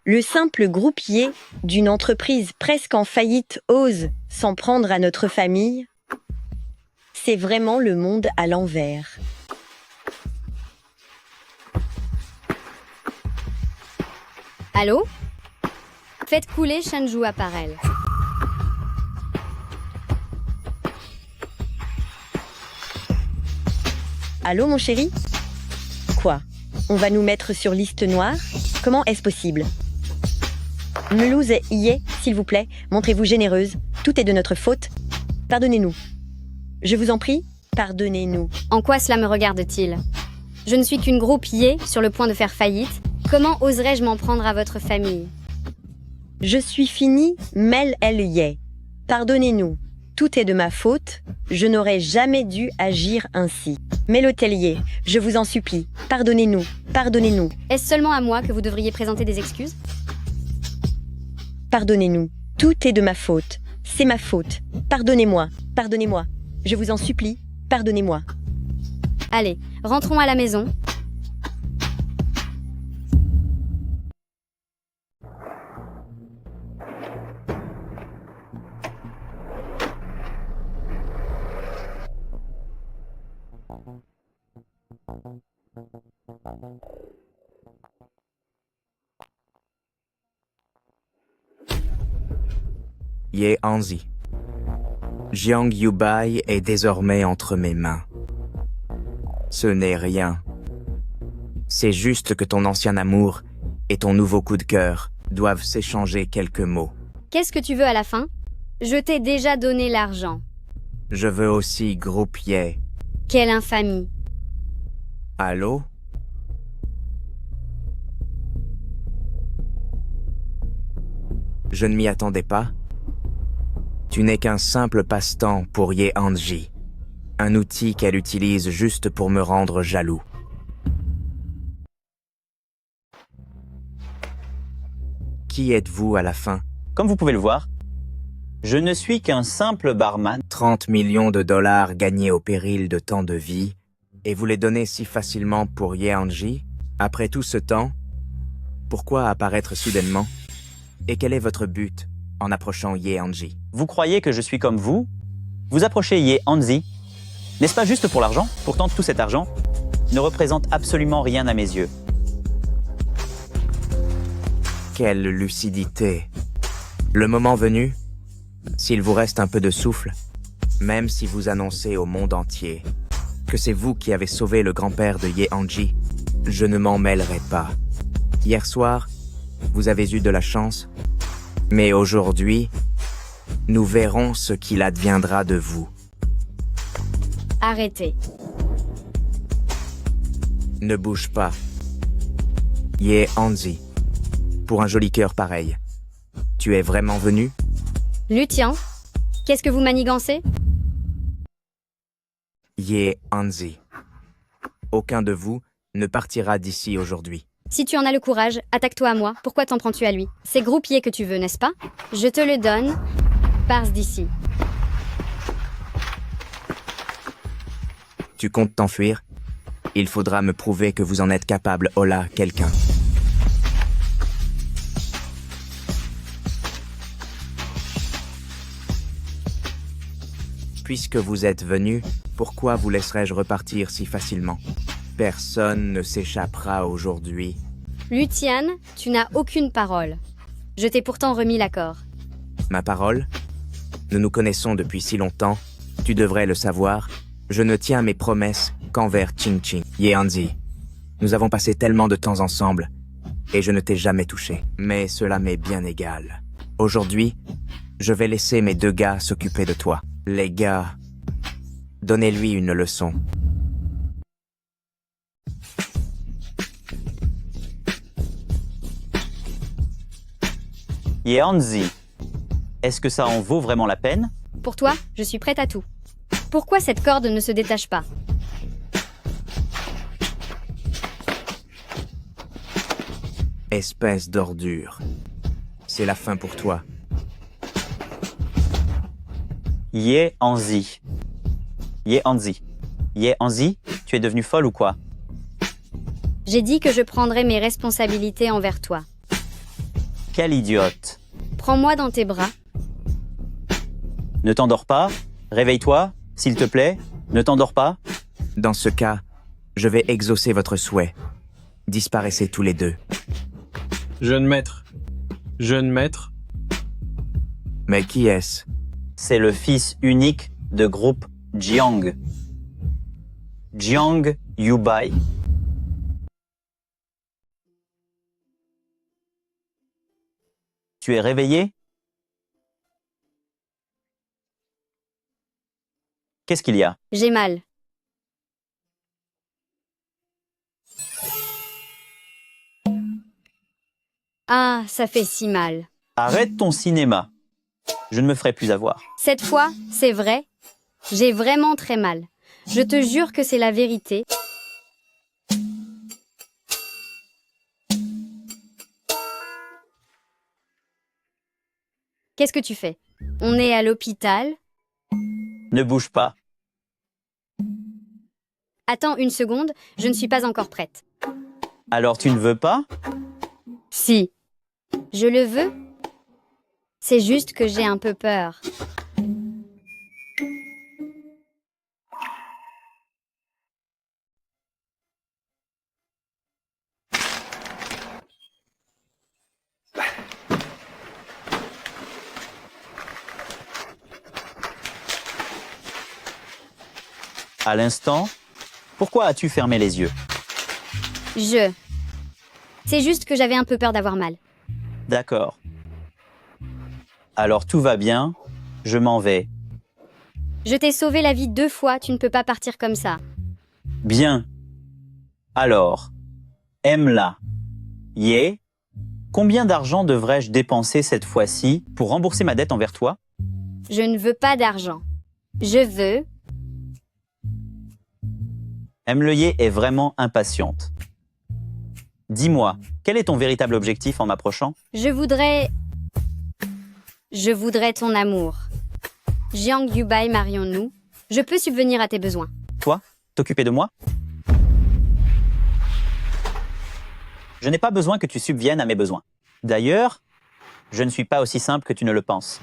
Le simple groupier d'une entreprise presque en faillite ose s'en prendre à notre famille. C'est vraiment le monde à l'envers. Allô? Faites couler Shenzhou Apparel. Allô, mon chéri? Quoi? On va nous mettre sur liste noire? Comment est-ce possible? Melouse y est, s'il vous plaît, montrez-vous généreuse. Tout est de notre faute. Pardonnez-nous. Je vous en prie, pardonnez-nous. En quoi cela me regarde-t-il? Je ne suis qu'une groupier sur le point de faire faillite. Comment oserais-je m'en prendre à votre famille? Je suis fini, Mel El Ye. Pardonnez-nous. Tout est de ma faute. Je n'aurais jamais dû agir ainsi. Mais l'hôtelier, je vous en supplie, pardonnez-nous, pardonnez-nous. Est-ce seulement à moi que vous devriez présenter des excuses? Pardonnez-nous. Tout est de ma faute. C'est ma faute. Pardonnez-moi, pardonnez-moi. Je vous en supplie, pardonnez-moi. Allez, rentrons à la maison. Yeonji. Jiang Yubai est désormais entre mes mains. Ce n'est rien. C'est juste que ton ancien amour et ton nouveau coup de cœur doivent s'échanger quelques mots. Qu'est-ce que tu veux à la fin? Je t'ai déjà donné l'argent. Je veux aussi groupier. Quelle infamie! Allô? Je ne m'y attendais pas. Tu n'es qu'un simple passe-temps pour Yeonji. Un outil qu'elle utilise juste pour me rendre jaloux. Qui êtes-vous à la fin? Comme vous pouvez le voir, je ne suis qu'un simple barman. 30 millions de dollars gagnés au péril de tant de vies, et vous les donnez si facilement pour Yeonji? Après tout ce temps, pourquoi apparaître soudainement? Et quel est votre but en approchant Yeonji? Vous croyez que je suis comme vous? Vous approchez Yeonji. N'est-ce pas juste pour l'argent? Pourtant, tout cet argent ne représente absolument rien à mes yeux. Quelle lucidité! Le moment venu, s'il vous reste un peu de souffle, même si vous annoncez au monde entier que c'est vous qui avez sauvé le grand-père de Yeonji, je ne m'en mêlerai pas. Hier soir, vous avez eu de la chance, mais aujourd'hui, nous verrons ce qu'il adviendra de vous. Arrêtez. Ne bouge pas. Yeonji, pour un joli cœur pareil, tu es vraiment venu? Lutian, qu'est-ce que vous manigancez? Yeonji, aucun de vous ne partira d'ici aujourd'hui. Si tu en as le courage, attaque-toi à moi. Pourquoi t'en prends-tu à lui? C'est groupier que tu veux, n'est-ce pas? Je te le donne. Pars d'ici. Tu comptes t'enfuir? Il faudra me prouver que vous en êtes capable, Ola, quelqu'un. Puisque vous êtes venu, pourquoi vous laisserais-je repartir si facilement? Personne ne s'échappera aujourd'hui. Lucian, tu n'as aucune parole. Je t'ai pourtant remis l'accord. Ma parole? Nous nous connaissons depuis si longtemps, tu devrais le savoir. Je ne tiens mes promesses qu'envers Ching Ching, Yeanzi. Nous avons passé tellement de temps ensemble, et je ne t'ai jamais touché. Mais cela m'est bien égal. Aujourd'hui, je vais laisser mes 2 gars s'occuper de toi. Les gars, donnez-lui une leçon. Yeanzi, est-ce que ça en vaut vraiment la peine? Pour toi, je suis prête à tout. Pourquoi cette corde ne se détache pas? Espèce d'ordure. C'est la fin pour toi. Yeanzi. Yeanzi. Yeanzi, tu es devenue folle ou quoi? J'ai dit que je prendrais mes responsabilités envers toi. Quelle idiote. Prends-moi dans tes bras. Ne t'endors pas? Réveille-toi, s'il te plaît. Ne t'endors pas? Dans ce cas, je vais exaucer votre souhait. Disparaissez tous les 2. Jeune maître. Jeune maître. Mais qui est-ce? C'est le fils unique de groupe Jiang. Jiang Yubai. Tu es réveillé? Qu'est-ce qu'il y a? J'ai mal. Ah, ça fait si mal. Arrête ton cinéma. Je ne me ferai plus avoir. Cette fois, c'est vrai. J'ai vraiment très mal. Je te jure que c'est la vérité. Qu'est-ce que tu fais? On est à l'hôpital. Ne bouge pas. Attends une seconde, je ne suis pas encore prête. Alors tu ne veux pas? Si. Je le veux. C'est juste que j'ai un peu peur. À l'instant, pourquoi as-tu fermé les yeux? C'est juste que j'avais un peu peur d'avoir mal. D'accord. Alors tout va bien, je m'en vais. Je t'ai sauvé la vie 2 fois, tu ne peux pas partir comme ça. Bien. Alors, aime-la. Yé, combien d'argent devrais-je dépenser cette fois-ci pour rembourser ma dette envers toi? Je ne veux pas d'argent. Je veux... Aime-le-Yé est vraiment impatiente. Dis-moi, quel est ton véritable objectif en m'approchant? Je voudrais ton amour. Jiang Yubai, marions-nous. Je peux subvenir à tes besoins. Toi, t'occuper de moi? Je n'ai pas besoin que tu subviennes à mes besoins. D'ailleurs, je ne suis pas aussi simple que tu ne le penses.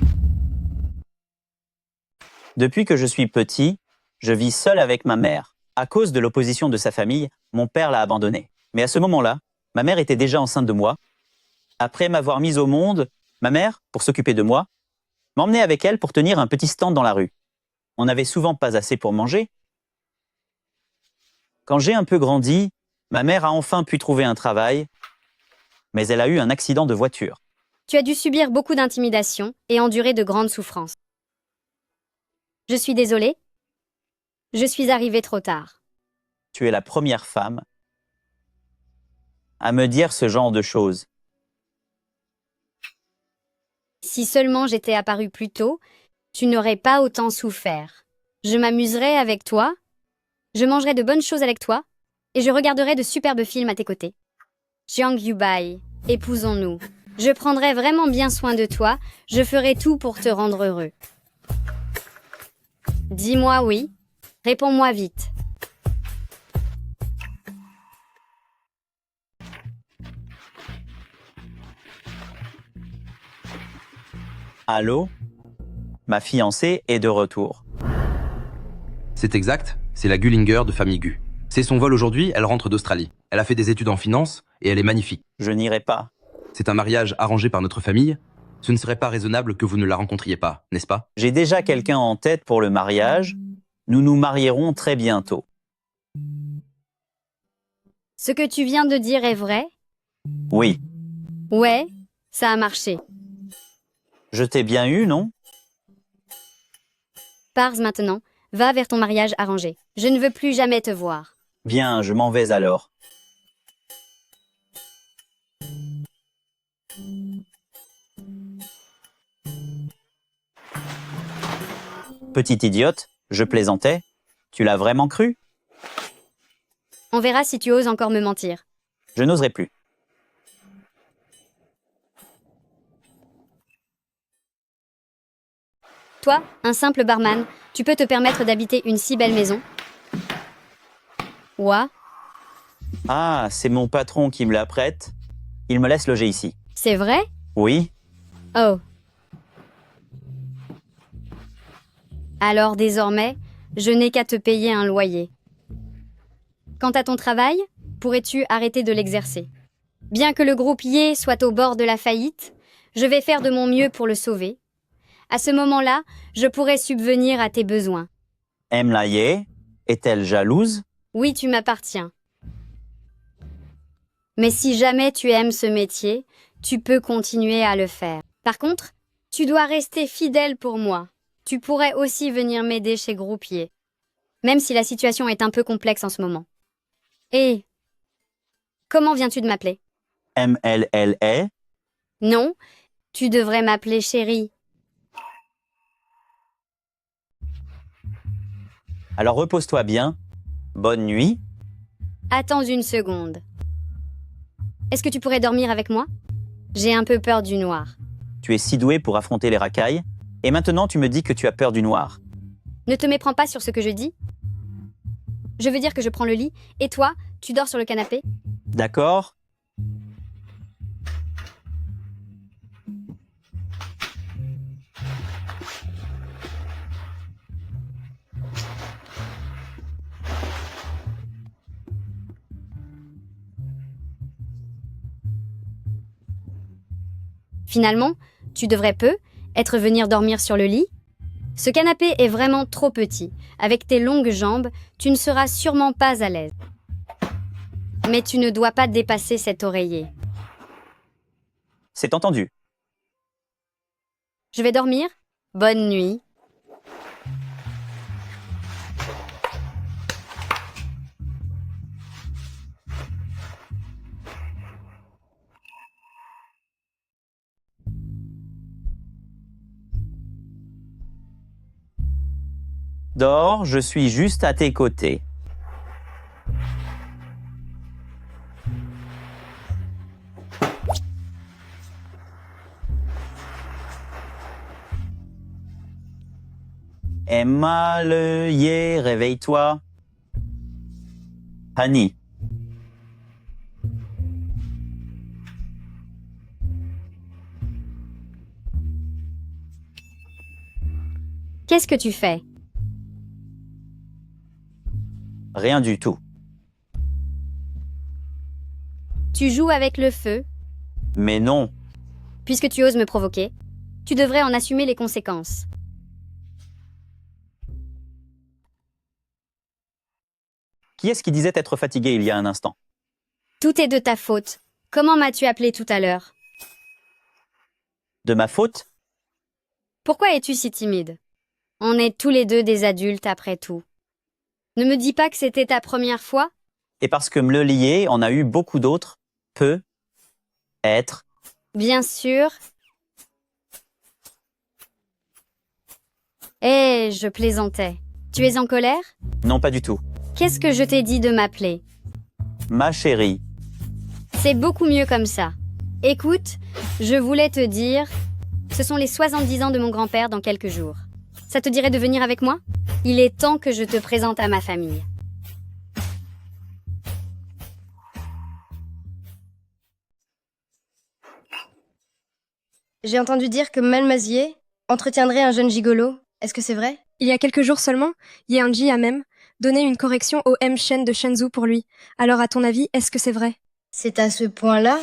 Depuis que je suis petit, je vis seul avec ma mère. À cause de l'opposition de sa famille, mon père l'a abandonné. Mais à ce moment-là, ma mère était déjà enceinte de moi. Après m'avoir mise au monde, ma mère, pour s'occuper de moi, m'emmenait avec elle pour tenir un petit stand dans la rue. On n'avait souvent pas assez pour manger. Quand j'ai un peu grandi, ma mère a enfin pu trouver un travail, mais elle a eu un accident de voiture. Tu as dû subir beaucoup d'intimidation et endurer de grandes souffrances. Je suis désolée. Je suis arrivée trop tard. Tu es la première femme à me dire ce genre de choses. Si seulement j'étais apparue plus tôt, tu n'aurais pas autant souffert. Je m'amuserais avec toi, je mangerais de bonnes choses avec toi, et je regarderais de superbes films à tes côtés. Jiang Yubai, épousons-nous. Je prendrai vraiment bien soin de toi, je ferai tout pour te rendre heureux. Dis-moi oui, réponds-moi vite. Allô? Ma fiancée est de retour. C'est exact, c'est la Gullinger de famille Gu. C'est son vol aujourd'hui, elle rentre d'Australie. Elle a fait des études en finance et elle est magnifique. Je n'irai pas. C'est un mariage arrangé par notre famille. Ce ne serait pas raisonnable que vous ne la rencontriez pas, n'est-ce pas? J'ai déjà quelqu'un en tête pour le mariage. Nous nous marierons très bientôt. Ce que tu viens de dire est vrai? Oui. Ouais, ça a marché. Je t'ai bien eu, non? Pars maintenant, va vers ton mariage arrangé. Je ne veux plus jamais te voir. Bien, je m'en vais alors. Petite idiote, je plaisantais. Tu l'as vraiment cru? On verra si tu oses encore me mentir. Je n'oserai plus. Toi, un simple barman, tu peux te permettre d'habiter une si belle maison? Ouah, Ah, c'est mon patron qui me la prête. Il me laisse loger ici. c'est vrai? Oui, Oh. Alors désormais, je n'ai qu'à te payer un loyer. Quant à ton travail, pourrais-tu arrêter de l'exercer? Bien que le groupe Ye soit au bord de la faillite, je vais faire de mon mieux pour le sauver. À ce moment-là, je pourrai subvenir à tes besoins. Emlaye, est-elle jalouse? Oui, tu m'appartiens. Mais si jamais tu aimes ce métier, tu peux continuer à le faire. Par contre, tu dois rester fidèle pour moi. Tu pourrais aussi venir m'aider chez Groupier, même si la situation est un peu complexe en ce moment. Et comment viens-tu de m'appeler? MLLA? Non, tu devrais m'appeler chérie. Alors repose-toi bien. Bonne nuit. Attends une seconde. Est-ce que tu pourrais dormir avec moi? J'ai un peu peur du noir. Tu es si doué pour affronter les racailles. Et maintenant tu me dis que tu as peur du noir. Ne te méprends pas sur ce que je dis. Je veux dire que je prends le lit, et toi, tu dors sur le canapé? D'accord? Finalement, tu devrais être venir dormir sur le lit? Ce canapé est vraiment trop petit. Avec tes longues jambes, tu ne seras sûrement pas à l'aise. Mais tu ne dois pas dépasser cet oreiller. C'est entendu. Je vais dormir. Bonne nuit. Dors, je suis juste à tes côtés. Emma, le Ye, réveille-toi. Hani. Qu'est-ce que tu fais? Rien du tout. Tu joues avec le feu? Mais non. Puisque tu oses me provoquer, tu devrais en assumer les conséquences. Qui est-ce qui disait être fatigué il y a un instant? Tout est de ta faute. Comment m'as-tu appelé tout à l'heure? De ma faute? Pourquoi es-tu si timide? On est tous les deux des adultes après tout. Ne me dis pas que c'était ta première fois? Et parce que me le lier, on a eu beaucoup d'autres. Peut être. Bien sûr. Je plaisantais. Tu es en colère? Non, pas du tout. Qu'est-ce que je t'ai dit de m'appeler? Ma chérie. C'est beaucoup mieux comme ça. Écoute, je voulais te dire, ce sont les 70 ans de mon grand-père dans quelques jours. Ça te dirait de venir avec moi? Il est temps que je te présente à ma famille. J'ai entendu dire que Malmazier entretiendrait un jeune gigolo. Est-ce que c'est vrai? Il y a quelques jours seulement, Ye-Anji a même donné une correction au M-Shen de Shenzhou pour lui. Alors à ton avis, est-ce que c'est vrai? C'est à ce point-là?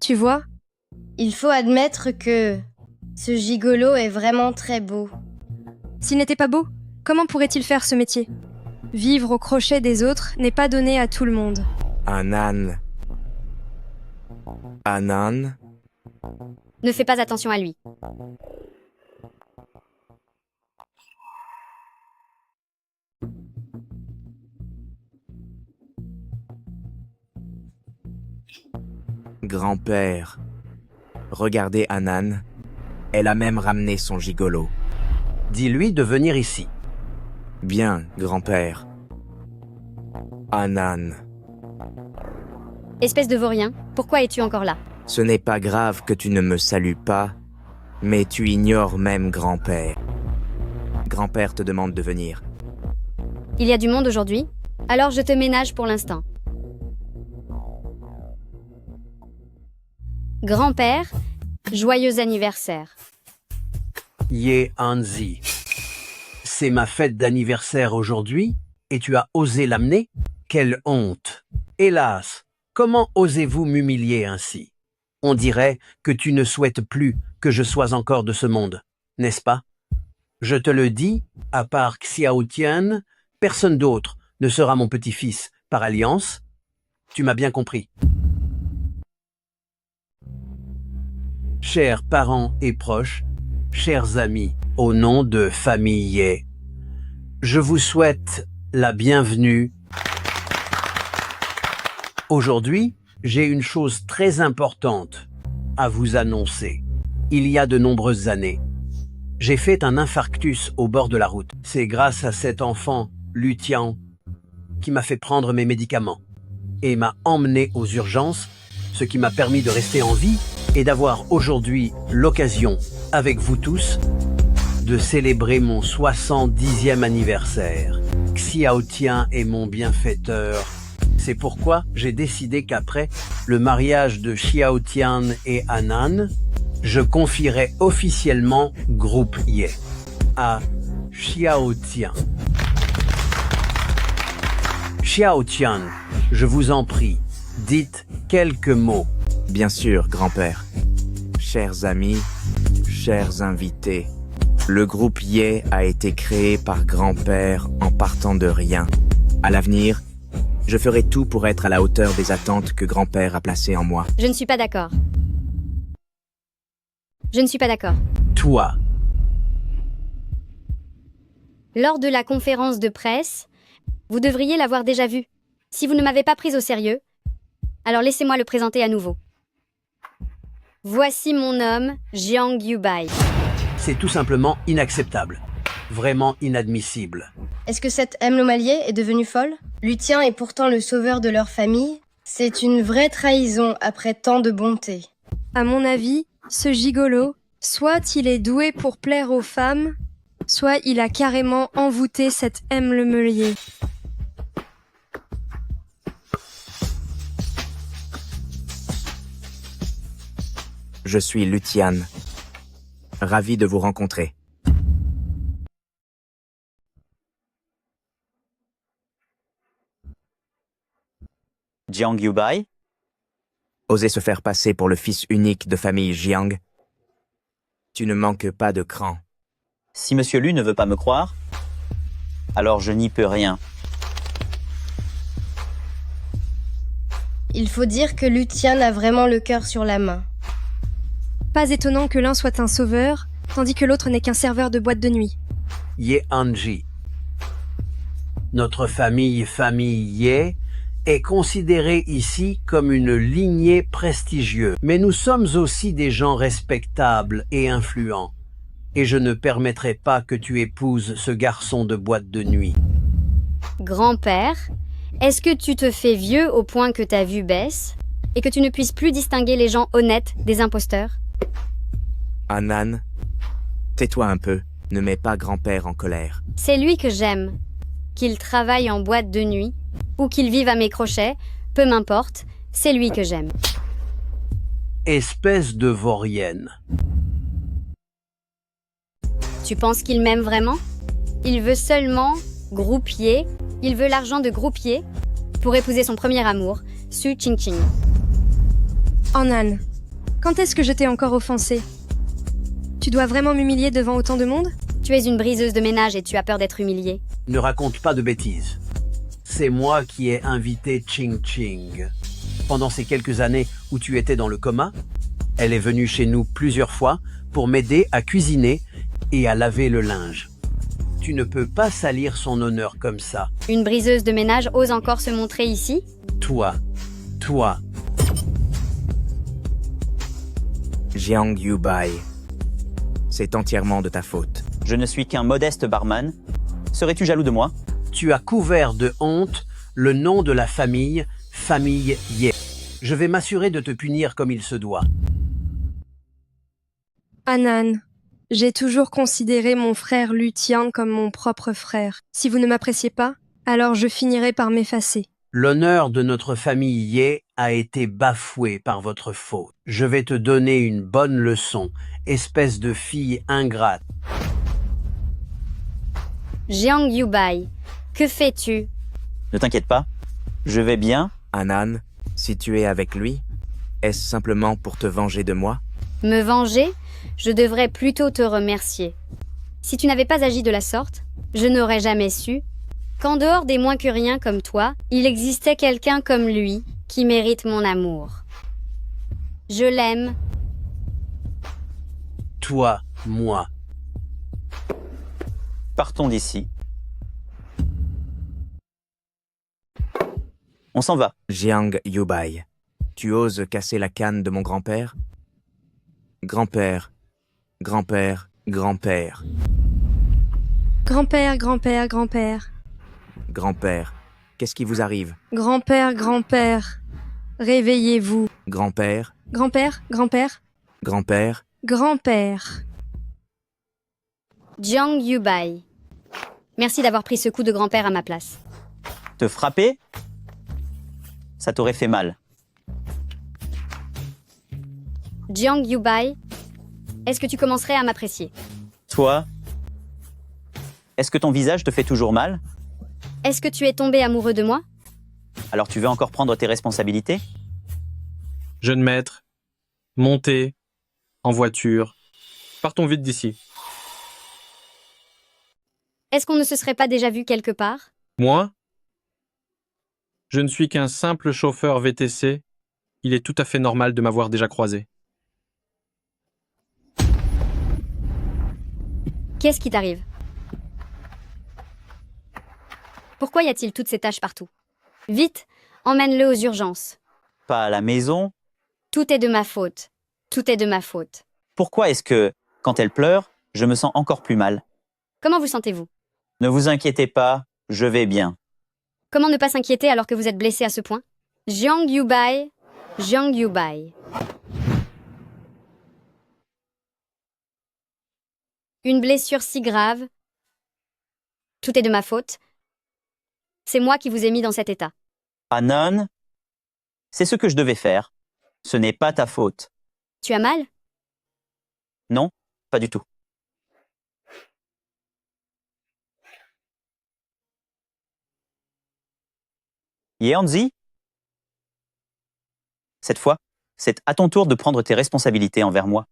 Tu vois? Il faut admettre que ce gigolo est vraiment très beau. S'il n'était pas beau, comment pourrait-il faire ce métier? Vivre au crochet des autres n'est pas donné à tout le monde. Un âne. Un âne? Ne fais pas attention à lui. Grand-père. Regardez Anan. Elle a même ramené son gigolo. Dis-lui de venir ici. Bien, grand-père. Anan. Espèce de vaurien, pourquoi es-tu encore là? Ce n'est pas grave que tu ne me salues pas, mais tu ignores même grand-père. Grand-père te demande de venir. Il y a du monde aujourd'hui, alors je te ménage pour l'instant. Grand-père, joyeux anniversaire. Ye-Anzi. C'est ma fête d'anniversaire aujourd'hui et tu as osé l'amener? Quelle honte! Hélas, comment osez-vous m'humilier ainsi? On dirait que tu ne souhaites plus que je sois encore de ce monde, n'est-ce pas? Je te le dis, à part Xiao Tian, personne d'autre ne sera mon petit-fils par alliance. Tu m'as bien compris. Chers parents et proches, chers amis, au nom de famille Ye, je vous souhaite la bienvenue. Aujourd'hui, j'ai une chose très importante à vous annoncer. Il y a de nombreuses années, j'ai fait un infarctus au bord de la route. C'est grâce à cet enfant, Lutian, qui m'a fait prendre mes médicaments et m'a emmené aux urgences, ce qui m'a permis de rester en vie et d'avoir aujourd'hui l'occasion, avec vous tous, de célébrer mon 70e anniversaire. Xiao Tian est mon bienfaiteur. C'est pourquoi j'ai décidé qu'après le mariage de Xiao Tian et Anan, je confierai officiellement Groupe Ye à Xiao Tian. Xiao Tian, je vous en prie, dites quelques mots. Bien sûr, grand-père. Chers amis, chers invités, le groupe Ye a été créé par grand-père en partant de rien. À l'avenir, je ferai tout pour être à la hauteur des attentes que grand-père a placées en moi. Je ne suis pas d'accord. Je ne suis pas d'accord. Toi. Lors de la conférence de presse, vous devriez l'avoir déjà vu. Si vous ne m'avez pas prise au sérieux, alors laissez-moi le présenter à nouveau. Voici mon homme, Jiang Yubai. C'est tout simplement inacceptable. Vraiment inadmissible. Est-ce que cette M. Lomalier est devenue folle? Lutien est pourtant le sauveur de leur famille. C'est une vraie trahison après tant de bonté. À mon avis, ce gigolo, soit il est doué pour plaire aux femmes, soit il a carrément envoûté cette M. Lomalier. Je suis Lutian. Ravi de vous rencontrer. Jiang Yubai? Oser se faire passer pour le fils unique de famille Jiang. Tu ne manques pas de cran. Si Monsieur Lu ne veut pas me croire, alors je n'y peux rien. Il faut dire que Lutien a vraiment le cœur sur la main. Pas étonnant que l'un soit un sauveur, tandis que l'autre n'est qu'un serveur de boîte de nuit. Ye-Anji. Notre famille Ye est considérée ici comme une lignée prestigieuse. Mais nous sommes aussi des gens respectables et influents. Et je ne permettrai pas que tu épouses ce garçon de boîte de nuit. Grand-père, est-ce que tu te fais vieux au point que ta vue baisse et que tu ne puisses plus distinguer les gens honnêtes des imposteurs? Anan, tais-toi un peu. Ne mets pas grand-père en colère. C'est lui que j'aime. Qu'il travaille en boîte de nuit ou qu'il vive à mes crochets, peu m'importe, c'est lui que j'aime. Espèce de vaurienne. Tu penses qu'il m'aime vraiment? Il veut seulement groupier, il veut l'argent de groupier pour épouser son premier amour, Su Ching Ching. Oh Nan, quand est-ce que je t'ai encore offensé? Tu dois vraiment m'humilier devant autant de monde? Tu es une briseuse de ménage et tu as peur d'être humiliée. Ne raconte pas de bêtises. C'est moi qui ai invité Ching Ching. Pendant ces quelques années où tu étais dans le coma, elle est venue chez nous plusieurs fois pour m'aider à cuisiner et à laver le linge. Tu ne peux pas salir son honneur comme ça. Une briseuse de ménage ose encore se montrer ici? Toi. Jiang Yubai, c'est entièrement de ta faute. Je ne suis qu'un modeste barman. Serais-tu jaloux de moi? Tu as couvert de honte le nom de la famille Ye. Je vais m'assurer de te punir comme il se doit. Nan, j'ai toujours considéré mon frère Lutian comme mon propre frère. Si vous ne m'appréciez pas, alors je finirai par m'effacer. L'honneur de notre famille Ye a été bafoué par votre faute. Je vais te donner une bonne leçon, espèce de fille ingrate. Jiang Yubai, que fais-tu? Ne t'inquiète pas, je vais bien. Anan, si tu es avec lui, est-ce simplement pour te venger de moi? Me venger? Je devrais plutôt te remercier. Si tu n'avais pas agi de la sorte, je n'aurais jamais su qu'en dehors des moins que rien comme toi, il existait quelqu'un comme lui qui mérite mon amour. Je l'aime. Toi, moi. Partons d'ici. On s'en va. Jiang Yubai, tu oses casser la canne de mon grand-père? Grand-père, grand-père, grand-père. Grand-père, grand-père, grand-père. Grand-père, qu'est-ce qui vous arrive? Grand-père, grand-père. Réveillez-vous. Grand-père, Grand-père, grand-père, grand-père, grand-père. Jiang Yubai. Merci d'avoir pris ce coup de grand-père à ma place. Te frapper? Ça t'aurait fait mal. Jiang Yubai, est-ce que tu commencerais à m'apprécier? Toi? Est-ce que ton visage te fait toujours mal? Est-ce que tu es tombé amoureux de moi? Alors tu veux encore prendre tes responsabilités? Jeune maître, montez en voiture. Partons vite d'ici. Est-ce qu'on ne se serait pas déjà vu quelque part? Moi? Je ne suis qu'un simple chauffeur VTC. Il est tout à fait normal de m'avoir déjà croisé. Qu'est-ce qui t'arrive? Pourquoi y a-t-il toutes ces taches partout? Vite, emmène-le aux urgences. Pas à la maison? Tout est de ma faute. Tout est de ma faute. Pourquoi est-ce que, quand elle pleure, je me sens encore plus mal? Comment vous sentez-vous? Ne vous inquiétez pas, je vais bien. Comment ne pas s'inquiéter alors que vous êtes blessé à ce point? Jiang Yubai, Jiang Yubai. Une blessure si grave. Tout est de ma faute. C'est moi qui vous ai mis dans cet état. Anan, c'est ce que je devais faire. Ce n'est pas ta faute. Tu as mal? Non, pas du tout. Yeonzi, cette fois, c'est à ton tour de prendre tes responsabilités envers moi.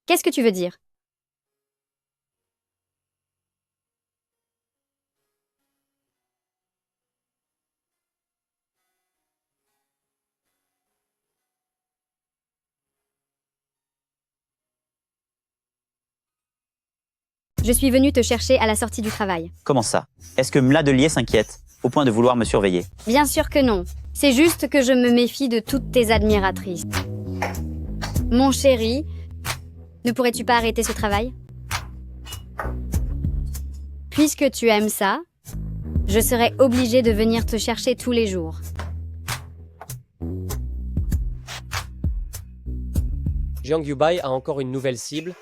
Qu'est-ce que tu veux dire? Je suis venue te chercher à la sortie du travail. Comment ça? Est-ce que Mladelier s'inquiète au point de vouloir me surveiller? Bien sûr que non. C'est juste que je me méfie de toutes tes admiratrices. Mon chéri, ne pourrais-tu pas arrêter ce travail? Puisque tu aimes ça, je serai obligée de venir te chercher tous les jours. Jiang Yubai a encore une nouvelle cible.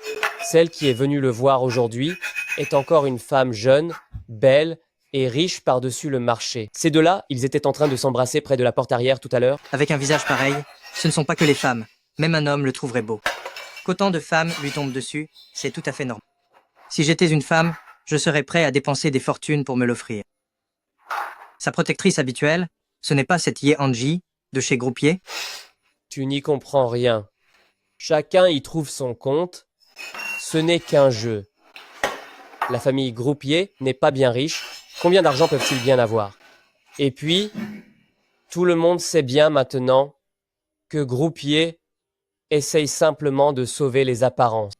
Celle qui est venue le voir aujourd'hui est encore une femme jeune, belle et riche par-dessus le marché. Ces deux-là, ils étaient en train de s'embrasser près de la porte arrière tout à l'heure. Avec un visage pareil, ce ne sont pas que les femmes. Même un homme le trouverait beau. Qu'autant de femmes lui tombent dessus, c'est tout à fait normal. Si j'étais une femme, je serais prêt à dépenser des fortunes pour me l'offrir. Sa protectrice habituelle, ce n'est pas cette Ye-Anji de chez Groupier? Tu n'y comprends rien. Chacun y trouve son compte. Ce n'est qu'un jeu. La famille Groupier n'est pas bien riche. Combien d'argent peuvent-ils bien avoir? Et puis, tout le monde sait bien maintenant que Groupier essaye simplement de sauver les apparences.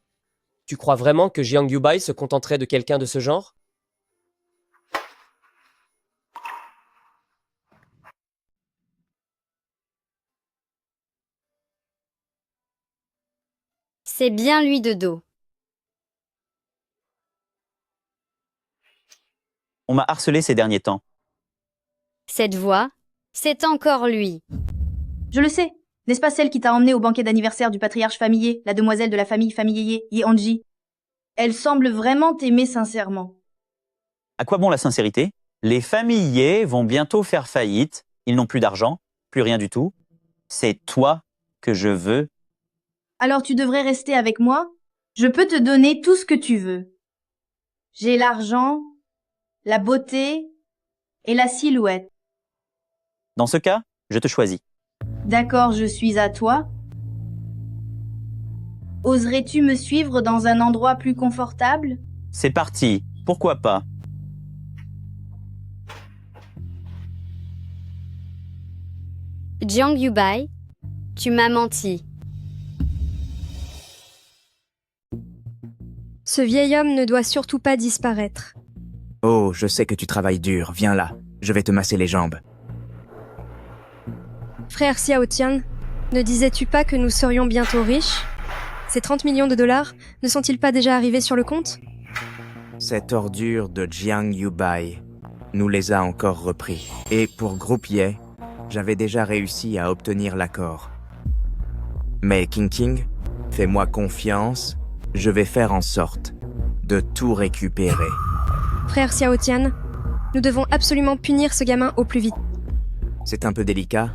Tu crois vraiment que Jiang Yubai se contenterait de quelqu'un de ce genre? C'est bien lui de dos. On m'a harcelé ces derniers temps. Cette voix, c'est encore lui. Je le sais. N'est-ce pas celle qui t'a emmené au banquet d'anniversaire du patriarche familier, la demoiselle de la famille Famille Ye-Anji? Elle semble vraiment t'aimer sincèrement. À quoi bon la sincérité? Les familles Ye vont bientôt faire faillite. Ils n'ont plus d'argent, plus rien du tout. C'est toi que je veux. Alors tu devrais rester avec moi. Je peux te donner tout ce que tu veux. J'ai l'argent, la beauté et la silhouette. Dans ce cas, je te choisis. D'accord, je suis à toi. Oserais-tu me suivre dans un endroit plus confortable? C'est parti, pourquoi pas? Jiang Yubai, tu m'as menti. Ce vieil homme ne doit surtout pas disparaître. Oh, je sais que tu travailles dur, viens là, je vais te masser les jambes. Frère Xiao Tian, ne disais-tu pas que nous serions bientôt riches? Ces 30 millions de dollars ne sont-ils pas déjà arrivés sur le compte? Cette ordure de Jiang Yubai nous les a encore repris. Et pour Groupier, j'avais déjà réussi à obtenir l'accord. Mais King, fais-moi confiance, je vais faire en sorte de tout récupérer. Frère Xiao Tian, nous devons absolument punir ce gamin au plus vite. C'est un peu délicat,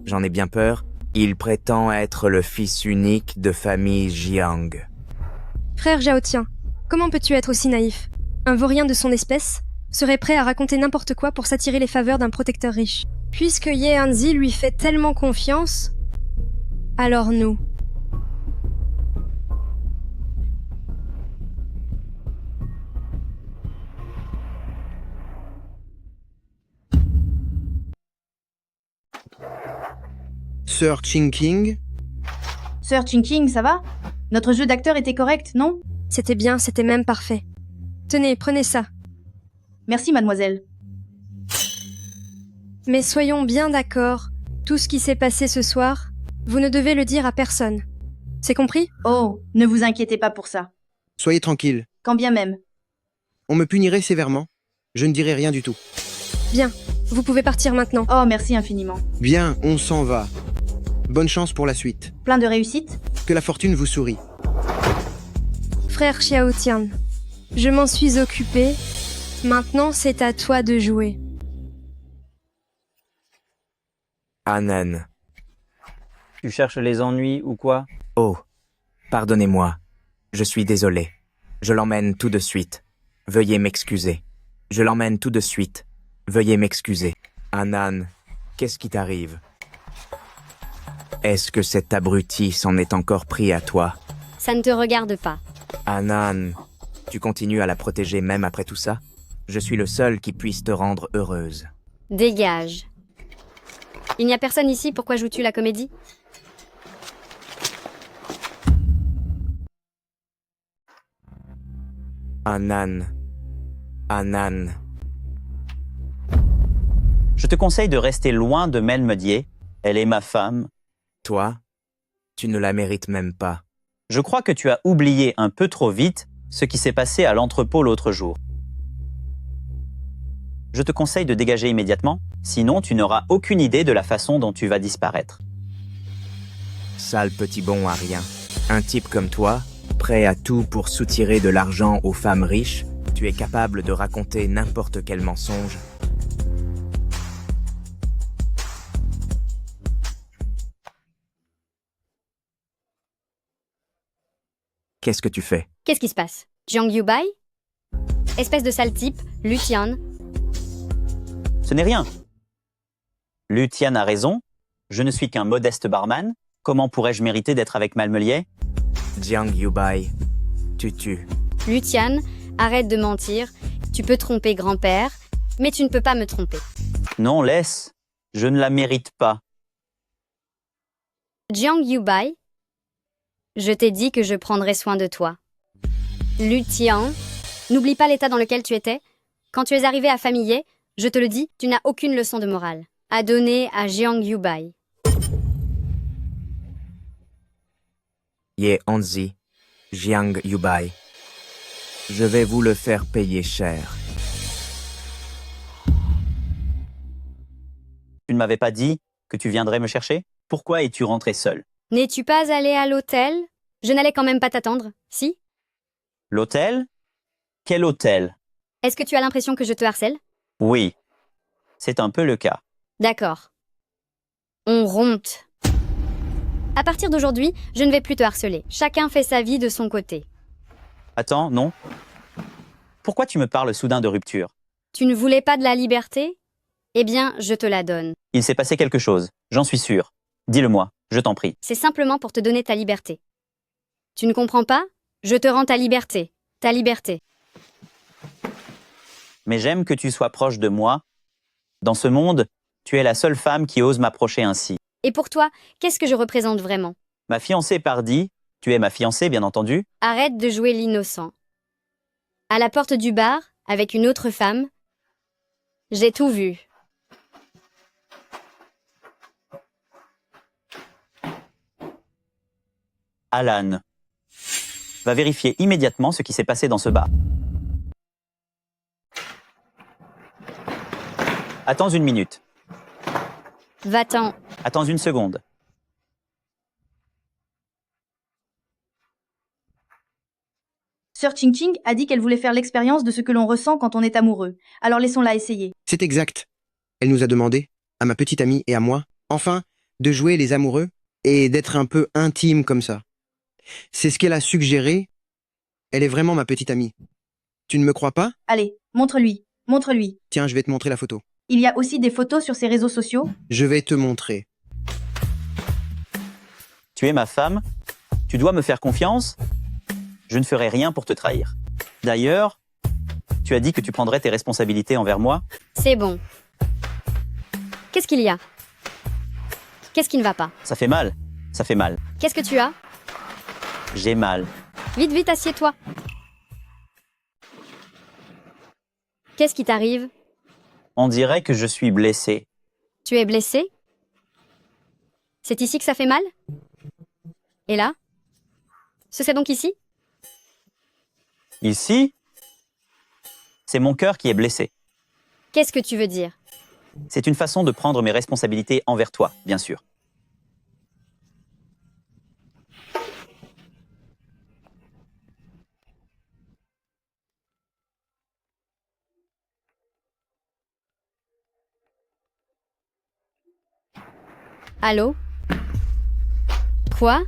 j'en ai bien peur. Il prétend être le fils unique de famille Jiang. Frère Zhao Tian, comment peux-tu être aussi naïf? Un vaurien de son espèce serait prêt à raconter n'importe quoi pour s'attirer les faveurs d'un protecteur riche. Puisque Ye Hanzi lui fait tellement confiance, alors nous... Sir Ching-King? Sir Ching-King, ça va? Notre jeu d'acteur était correct, non? C'était bien, c'était même parfait. Tenez, prenez ça. Merci, mademoiselle. Mais soyons bien d'accord, tout ce qui s'est passé ce soir, vous ne devez le dire à personne. C'est compris? Oh, ne vous inquiétez pas pour ça. Soyez tranquille. Quand bien même. On me punirait sévèrement. Je ne dirai rien du tout. Bien, vous pouvez partir maintenant. Oh, merci infiniment. Bien, on s'en va. Bonne chance pour la suite. Plein de réussite. Que la fortune vous sourie. Frère Xiao Tian, je m'en suis occupé. Maintenant, c'est à toi de jouer. Anan. Tu cherches les ennuis ou quoi? Oh, pardonnez-moi. Je suis désolé. Je l'emmène tout de suite. Veuillez m'excuser. Je l'emmène tout de suite. Veuillez m'excuser. Anan, qu'est-ce qui t'arrive? Est-ce que cet abruti s'en est encore pris à toi? Ça ne te regarde pas. Anan, tu continues à la protéger même après tout ça? Je suis le seul qui puisse te rendre heureuse. Dégage. Il n'y a personne ici, pourquoi joues-tu la comédie? Anan. Anan. Je te conseille de rester loin de Mel Medier. Elle est ma femme. Toi, tu ne la mérites même pas. Je crois que tu as oublié un peu trop vite ce qui s'est passé à l'entrepôt l'autre jour. Je te conseille de dégager immédiatement, sinon tu n'auras aucune idée de la façon dont tu vas disparaître. Sale petit bon à rien. Un type comme toi, prêt à tout pour soutirer de l'argent aux femmes riches, Tu es capable de raconter n'importe quel mensonge. Qu'est-ce que tu fais? Qu'est-ce qui se passe? Jiang Yubai? Espèce de sale type, Lu Tian. Ce n'est rien. Lu Tian a raison. Je ne suis qu'un modeste barman. Comment pourrais-je mériter d'être avec Malmelier? Jiang Yubai, tu tues. Lu Tian, arrête de mentir. Tu peux tromper grand-père, mais tu ne peux pas me tromper. Non, laisse. Je ne la mérite pas. Jiang Yubai, je t'ai dit que je prendrais soin de toi. Lu Tian, n'oublie pas l'état dans lequel tu étais. Quand tu es arrivé à Famille, je te le dis, tu n'as aucune leçon de morale à donner à Jiang Yubai. Ye Hanzi, Jiang Yubai. Je vais vous le faire payer cher. Tu ne m'avais pas dit que tu viendrais me chercher? Pourquoi es-tu rentré seul? N'es-tu pas allé à l'hôtel? Je n'allais quand même pas t'attendre, si? L'hôtel? Quel hôtel? Est-ce que tu as l'impression que je te harcèle? Oui, c'est un peu le cas. D'accord. On rompt. À partir d'aujourd'hui, je ne vais plus te harceler. Chacun fait sa vie de son côté. Attends, non? Pourquoi tu me parles soudain de rupture? Tu ne voulais pas de la liberté? Eh bien, je te la donne. Il s'est passé quelque chose, j'en suis sûr. Dis-le-moi, je t'en prie. C'est simplement pour te donner ta liberté. Tu ne comprends pas? Je te rends ta liberté. Ta liberté. Mais j'aime que tu sois proche de moi. Dans ce monde, tu es la seule femme qui ose m'approcher ainsi. Et pour toi, qu'est-ce que je représente vraiment? Ma fiancée Pardi, tu es ma fiancée, bien entendu. Arrête de jouer l'innocent. À la porte du bar, avec une autre femme, j'ai tout vu. Alan va vérifier immédiatement ce qui s'est passé dans ce bar. Attends une minute. Va-t'en. Attends une seconde. Sœur Ching Ching a dit qu'elle voulait faire l'expérience de ce que l'on ressent quand on est amoureux. Alors laissons-la essayer. C'est exact. Elle nous a demandé, à ma petite amie et à moi, enfin, de jouer les amoureux et d'être un peu intime comme ça. C'est ce qu'elle a suggéré. Elle est vraiment ma petite amie. Tu ne me crois pas? Allez, montre-lui. Montre-lui. Tiens, je vais te montrer la photo. Il y a aussi des photos sur ses réseaux sociaux. Je vais te montrer. Tu es ma femme. Tu dois me faire confiance. Je ne ferai rien pour te trahir. D'ailleurs, tu as dit que tu prendrais tes responsabilités envers moi. C'est bon. Qu'est-ce qu'il y a? Qu'est-ce qui ne va pas? Ça fait mal. Ça fait mal. Qu'est-ce que tu as? J'ai mal. Vite, vite, assieds-toi. Qu'est-ce qui t'arrive? On dirait que je suis blessé. Tu es blessé? C'est ici que ça fait mal? Et là? Ce c'est donc ici? Ici? C'est mon cœur qui est blessé. Qu'est-ce que tu veux dire? C'est une façon de prendre mes responsabilités envers toi, bien sûr. Allô? Quoi?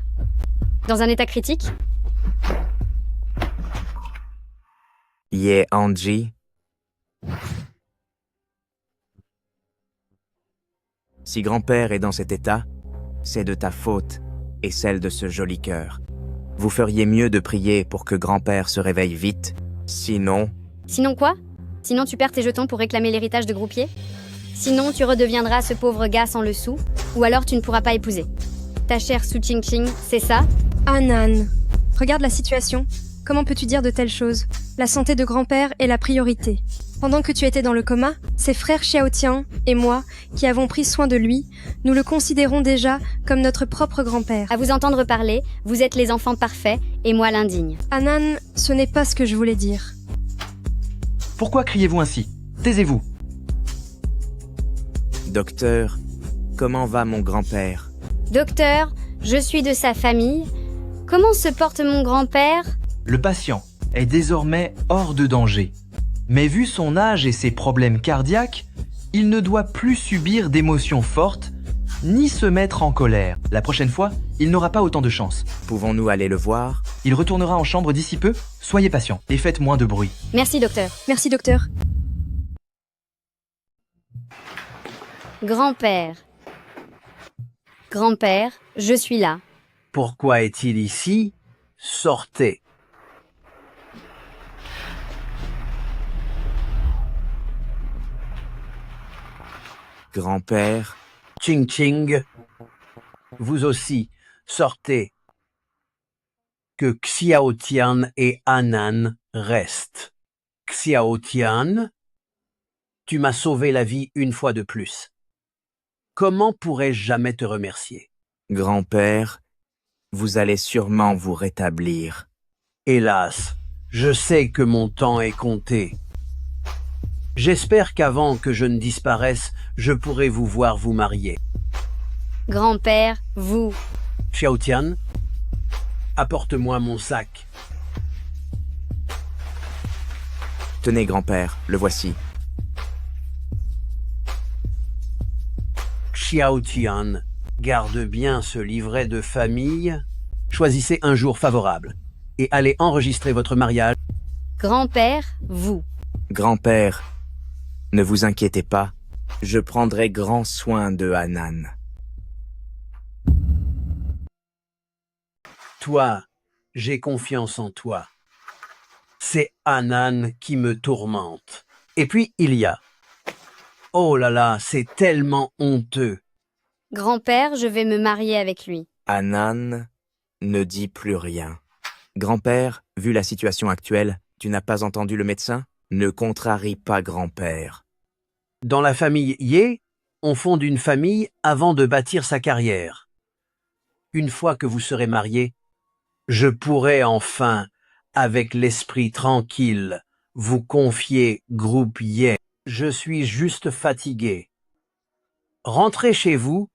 Dans un état critique? Ye Hanji. Si grand-père est dans cet état, c'est de ta faute et celle de ce joli cœur. Vous feriez mieux de prier pour que grand-père se réveille vite, sinon... Sinon quoi? Sinon tu perds tes jetons pour réclamer l'héritage de groupier? Sinon tu redeviendras ce pauvre gars sans le sou? Ou alors tu ne pourras pas épouser ta chère Su Ching Ching, c'est ça? Anan, regarde la situation. Comment peux-tu dire de telles choses? La santé de grand-père est la priorité. Pendant que tu étais dans le coma, ses frères Xiaotian et moi, qui avons pris soin de lui, nous le considérons déjà comme notre propre grand-père. À vous entendre parler, vous êtes les enfants parfaits et moi l'indigne. Anan, ce n'est pas ce que je voulais dire. Pourquoi criez-vous ainsi? Taisez-vous. Docteur, comment va mon grand-père? Docteur, je suis de sa famille. Comment se porte mon grand-père? Le patient est désormais hors de danger. Mais vu son âge et ses problèmes cardiaques, il ne doit plus subir d'émotions fortes, ni se mettre en colère. La prochaine fois, il n'aura pas autant de chance. Pouvons-nous aller le voir? Il retournera en chambre d'ici peu. Soyez patient et faites moins de bruit. Merci, docteur. Merci, docteur. Grand-père. Grand-père, je suis là. Pourquoi est-il ici? Sortez. Grand-père, Ching Ching. Vous aussi, sortez. Que Xiao Tian et Anan restent. Xiao Tian, tu m'as sauvé la vie une fois de plus. Comment pourrais-je jamais te remercier? grand-père, vous allez sûrement vous rétablir. Hélas, je sais que mon temps est compté. J'espère qu'avant que je ne disparaisse, je pourrai vous voir vous marier. Grand-père, vous. Xiao Tian, apporte-moi mon sac. Tenez, grand-père, le voici. Xiao Tian, garde bien ce livret de famille. Choisissez un jour favorable et allez enregistrer votre mariage. Grand-père, vous. Grand-père, ne vous inquiétez pas, je prendrai grand soin de Anan. Toi, j'ai confiance en toi. C'est Anan qui me tourmente. Et puis, il y a... Oh là là, c'est tellement honteux. Grand-père, je vais me marier avec lui. Anan ne dit plus rien. Grand-père, vu la situation actuelle, tu n'as pas entendu le médecin? Ne contrarie pas grand-père. Dans la famille Ye, on fonde une famille avant de bâtir sa carrière. Une fois que vous serez mariés, je pourrai enfin, avec l'esprit tranquille, vous confier groupe Ye. Je suis juste fatigué. Rentrez chez vous,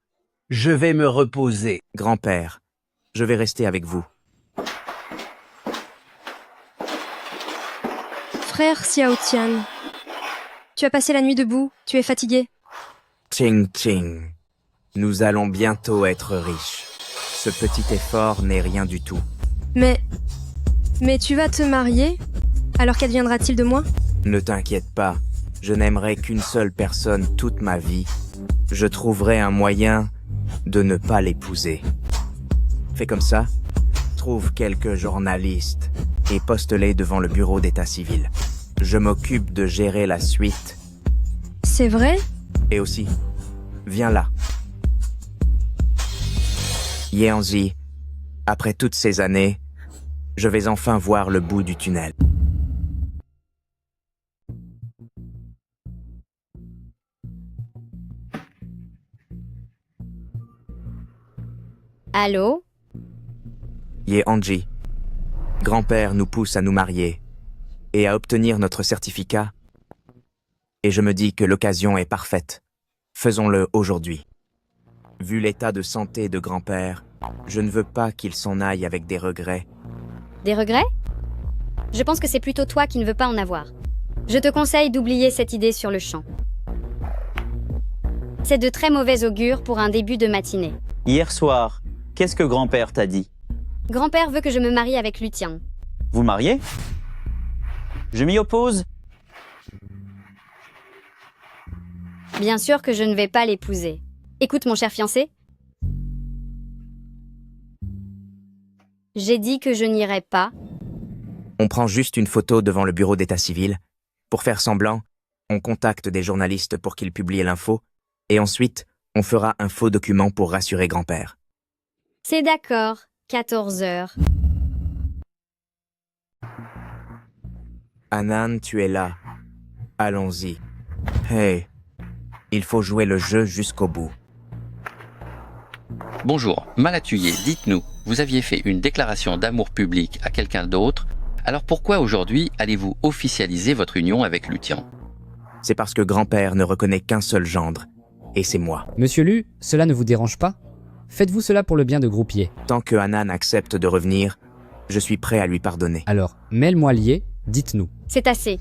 je vais me reposer. Grand-père, je vais rester avec vous. Frère Xiao Tian, tu as passé la nuit debout, tu es fatigué. Ching Ching, nous allons bientôt être riches. Ce petit effort n'est rien du tout. Mais tu vas te marier? Alors qu'adviendra-t-il de moi? Ne t'inquiète pas, je n'aimerai qu'une seule personne toute ma vie. Je trouverai un moyen de ne pas l'épouser. Fais comme ça, trouve quelques journalistes et poste-les devant le bureau d'état civil. Je m'occupe de gérer la suite. C'est vrai? Et aussi, viens là. Yeonzi, après toutes ces années, je vais enfin voir le bout du tunnel. Allô? Yeonji, grand-père nous pousse à nous marier et à obtenir notre certificat. Et je me dis que l'occasion est parfaite. Faisons-le aujourd'hui. Vu l'état de santé de grand-père, je ne veux pas qu'il s'en aille avec des regrets. Des regrets? Je pense que c'est plutôt toi qui ne veux pas en avoir. Je te conseille d'oublier cette idée sur le champ. C'est de très mauvais augure pour un début de matinée. Hier soir, qu'est-ce que grand-père t'a dit? Grand-père veut que je me marie avec Lutien. Vous mariez? Je m'y oppose. Bien sûr que je ne vais pas l'épouser. Écoute, mon cher fiancé. J'ai dit que je n'irai pas. On prend juste une photo devant le bureau d'état civil. Pour faire semblant, on contacte des journalistes pour qu'ils publient l'info. Et ensuite, on fera un faux document pour rassurer grand-père. C'est d'accord. 14 heures. Anan, tu es là. Allons-y. Hey, il faut jouer le jeu jusqu'au bout. Bonjour, Malatuyé, dites-nous, vous aviez fait une déclaration d'amour public à quelqu'un d'autre, alors pourquoi aujourd'hui allez-vous officialiser votre union avec Lutien? C'est parce que grand-père ne reconnaît qu'un seul gendre, et c'est moi. Monsieur Lu, cela ne vous dérange pas? Faites-vous cela pour le bien de Groupier. Tant que Anan accepte de revenir, je suis prêt à lui pardonner. Alors, Mel Moilier, dites-nous. C'est assez.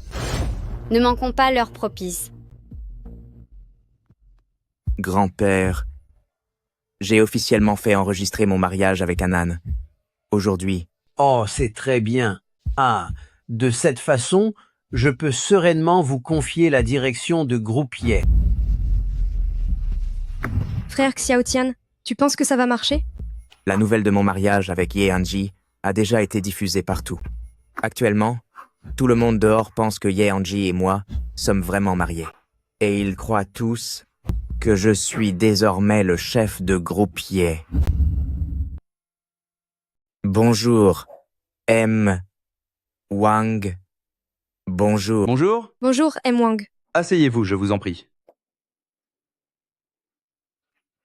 Ne manquons pas l'heure propice. Grand-père, j'ai officiellement fait enregistrer mon mariage avec Anan. Aujourd'hui. Oh, c'est très bien. Ah, de cette façon, je peux sereinement vous confier la direction de groupe Ye. Frère Xiaotian, tu penses que ça va marcher? La nouvelle de mon mariage avec Ye Hanji a déjà été diffusée partout. Actuellement, tout le monde dehors pense que Ye Hanji et moi sommes vraiment mariés. Et ils croient tous que je suis désormais le chef de groupe Ye. Bonjour, M. Wang. Bonjour. Bonjour. Bonjour, M. Wang. Asseyez-vous, je vous en prie.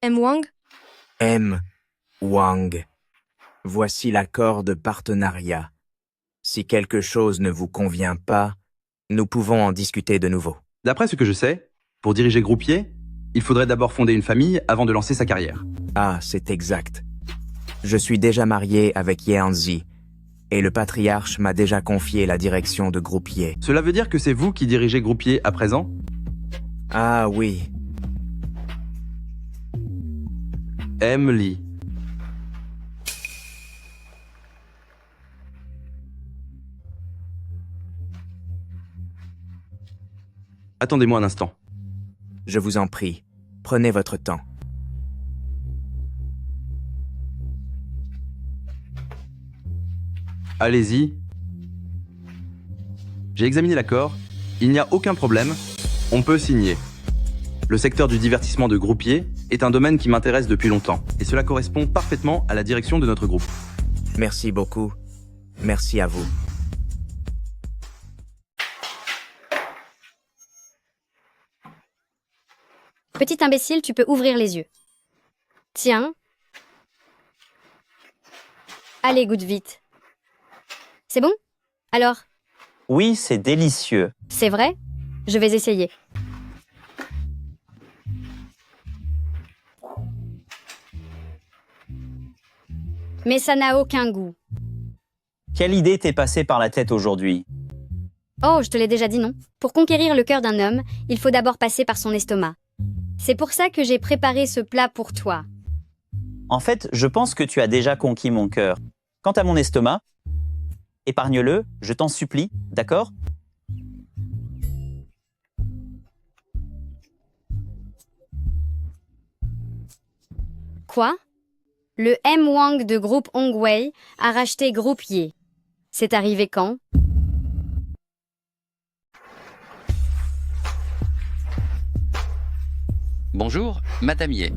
M. Wang? M. Wang. Voici l'accord de partenariat. Si quelque chose ne vous convient pas, nous pouvons en discuter de nouveau. D'après ce que je sais, pour diriger groupe Ye, il faudrait d'abord fonder une famille avant de lancer sa carrière. Ah, c'est exact. Je suis déjà marié avec Ye Hanzi, et le patriarche m'a déjà confié la direction de groupe Ye. Cela veut dire que c'est vous qui dirigez groupe Ye à présent? Ah oui. M. Lee. Attendez-moi un instant. Je vous en prie, prenez votre temps. Allez-y. J'ai examiné l'accord. Il n'y a aucun problème. On peut signer. Le secteur du divertissement de groupe Ye est un domaine qui m'intéresse depuis longtemps. Et cela correspond parfaitement à la direction de notre groupe. Merci beaucoup. Merci à vous. Petit imbécile, tu peux ouvrir les yeux. Tiens. Allez, goûte vite. C'est bon? Alors? Oui, c'est délicieux. C'est vrai? Je vais essayer. Mais ça n'a aucun goût. Quelle idée t'est passée par la tête aujourd'hui? Oh, je te l'ai déjà dit, non? Pour conquérir le cœur d'un homme, il faut d'abord passer par son estomac. C'est pour ça que j'ai préparé ce plat pour toi. En fait, je pense que tu as déjà conquis mon cœur. Quant à mon estomac, épargne-le, je t'en supplie, d'accord? Quoi? Le M. Wang de groupe Hongwei a racheté groupe Ye. C'est arrivé quand? Bonjour, Madame Ye.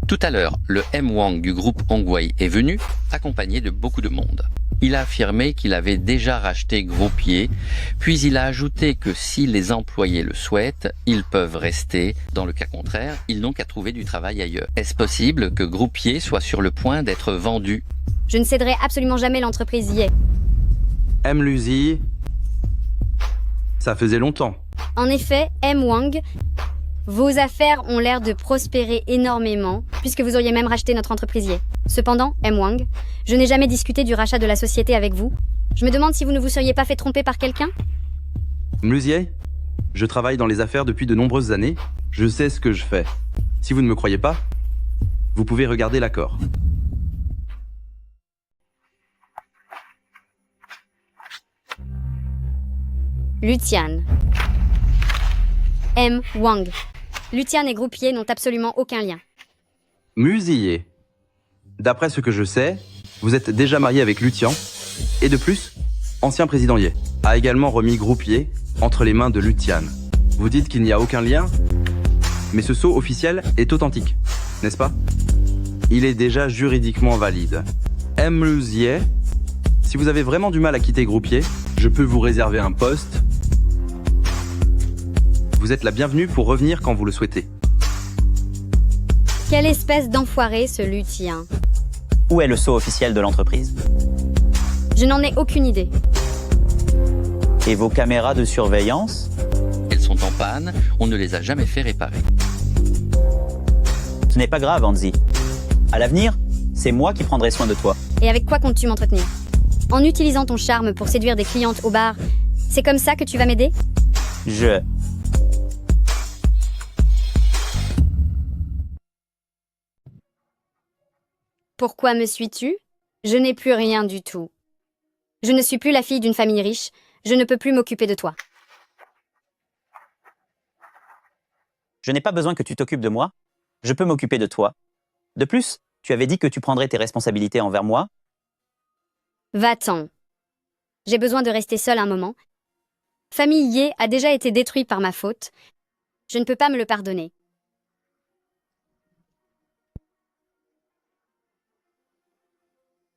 Tout à l'heure, le M. Wang du groupe Hongwei est venu, accompagné de beaucoup de monde. Il a affirmé qu'il avait déjà racheté groupe Ye, puis il a ajouté que si les employés le souhaitent, ils peuvent rester. Dans le cas contraire, ils n'ont qu'à trouver du travail ailleurs. Est-ce possible que groupe Ye soit sur le point d'être vendu? Je ne céderai absolument jamais l'entreprise Ye. M. Luzi. Ça faisait longtemps. En effet, M. Wang, vos affaires ont l'air de prospérer énormément, puisque vous auriez même racheté notre entreprise Ye. Cependant, M. Wang, je n'ai jamais discuté du rachat de la société avec vous. Je me demande si vous ne vous seriez pas fait tromper par quelqu'un? Mluzier, je travaille dans les affaires depuis de nombreuses années. Je sais ce que je fais. Si vous ne me croyez pas, vous pouvez regarder l'accord. Lutian. M. Wang. Lutian et groupe Ye n'ont absolument aucun lien. Musier. D'après ce que je sais, vous êtes déjà marié avec Lutian. Et de plus, ancien président Ye a également remis groupe Ye entre les mains de Lutian. Vous dites qu'il n'y a aucun lien, mais ce sceau officiel est authentique, n'est-ce pas? Il est déjà juridiquement valide. M. Luzier, si vous avez vraiment du mal à quitter groupe Ye, je peux vous réserver un poste. Vous êtes la bienvenue pour revenir quand vous le souhaitez. Quelle espèce d'enfoiré ce Lutien? Où est le sceau officiel de l'entreprise? Je n'en ai aucune idée. Et vos caméras de surveillance? Elles sont en panne, on ne les a jamais fait réparer. Ce n'est pas grave, Hanzi. À l'avenir, c'est moi qui prendrai soin de toi. Et avec quoi comptes-tu m'entretenir? En utilisant ton charme pour séduire des clientes au bar, c'est comme ça que tu vas m'aider? Je. Pourquoi me suis-tu? Je n'ai plus rien du tout. Je ne suis plus la fille d'une famille riche. Je ne peux plus m'occuper de toi. Je n'ai pas besoin que tu t'occupes de moi. Je peux m'occuper de toi. De plus, tu avais dit que tu prendrais tes responsabilités envers moi. Va-t'en. J'ai besoin de rester seule un moment. Famille Ye a déjà été détruite par ma faute. Je ne peux pas me le pardonner.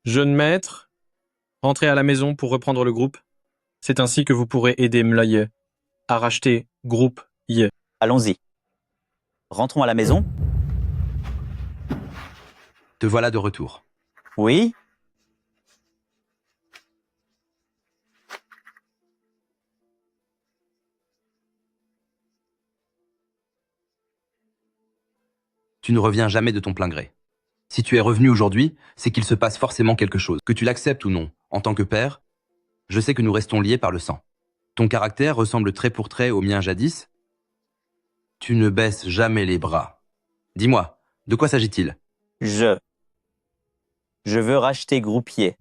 Jeune maître, rentrez à la maison pour reprendre le groupe. C'est ainsi que vous pourrez aider Mlaye à racheter groupe Ye. Allons-y. Rentrons à la maison. Te voilà de retour. Oui. Tu ne reviens jamais de ton plein gré. Si tu es revenu aujourd'hui, c'est qu'il se passe forcément quelque chose. Que tu l'acceptes ou non, en tant que père, je sais que nous restons liés par le sang. Ton caractère ressemble trait pour trait au mien jadis. Tu ne baisses jamais les bras. Dis-moi, de quoi s'agit-il? Je veux racheter Groupier.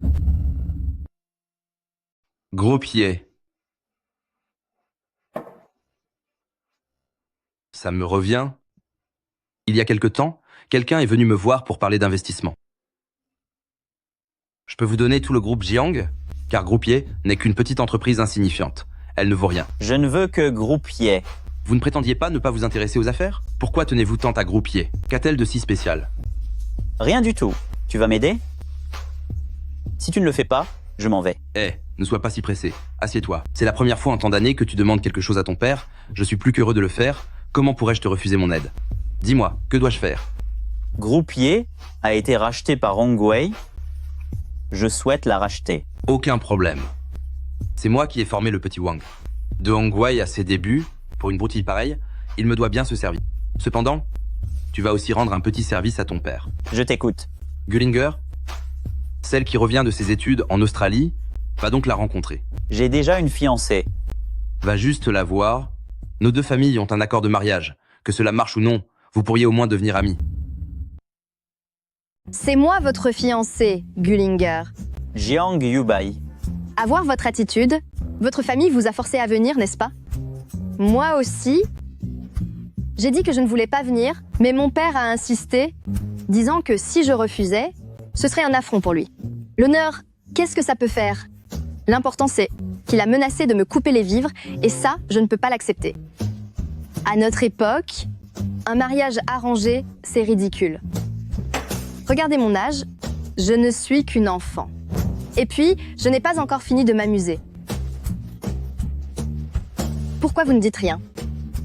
Groupier. Ça me revient. Il y a quelque temps, quelqu'un est venu me voir pour parler d'investissement. Je peux vous donner tout le groupe Jiang, car Groupier n'est qu'une petite entreprise insignifiante. Elle ne vaut rien. Je ne veux que Groupier. Vous ne prétendiez pas ne pas vous intéresser aux affaires? Pourquoi tenez-vous tant à Groupier? Qu'a-t-elle de si spécial? Rien du tout. Tu vas m'aider? Si tu ne le fais pas, je m'en vais. Ne sois pas si pressé. Assieds-toi. C'est la première fois en tant d'années que tu demandes quelque chose à ton père. Je suis plus qu'heureux de le faire. Comment pourrais-je te refuser mon aide? Dis-moi, que dois-je faire? Groupier a été racheté par Hongwei. Je souhaite la racheter. Aucun problème. C'est moi qui ai formé le petit Wang. De Hongwei à ses débuts, pour une broutille pareille, il me doit bien ce service. Cependant, tu vas aussi rendre un petit service à ton père. Je t'écoute. Gullinger, celle qui revient de ses études en Australie, va donc la rencontrer. J'ai déjà une fiancée. Va juste la voir. Nos deux familles ont un accord de mariage. Que cela marche ou non, vous pourriez au moins devenir amis. C'est moi votre fiancé, Gullinger. Jiang Yubai. À voir votre attitude, votre famille vous a forcé à venir, n'est-ce pas? Moi aussi. J'ai dit que je ne voulais pas venir, mais mon père a insisté, disant que si je refusais, ce serait un affront pour lui. L'honneur, qu'est-ce que ça peut faire? L'important c'est qu'il a menacé de me couper les vivres, et ça, je ne peux pas l'accepter. À notre époque, un mariage arrangé, c'est ridicule. Regardez mon âge, je ne suis qu'une enfant. Et puis, je n'ai pas encore fini de m'amuser. Pourquoi vous ne dites rien?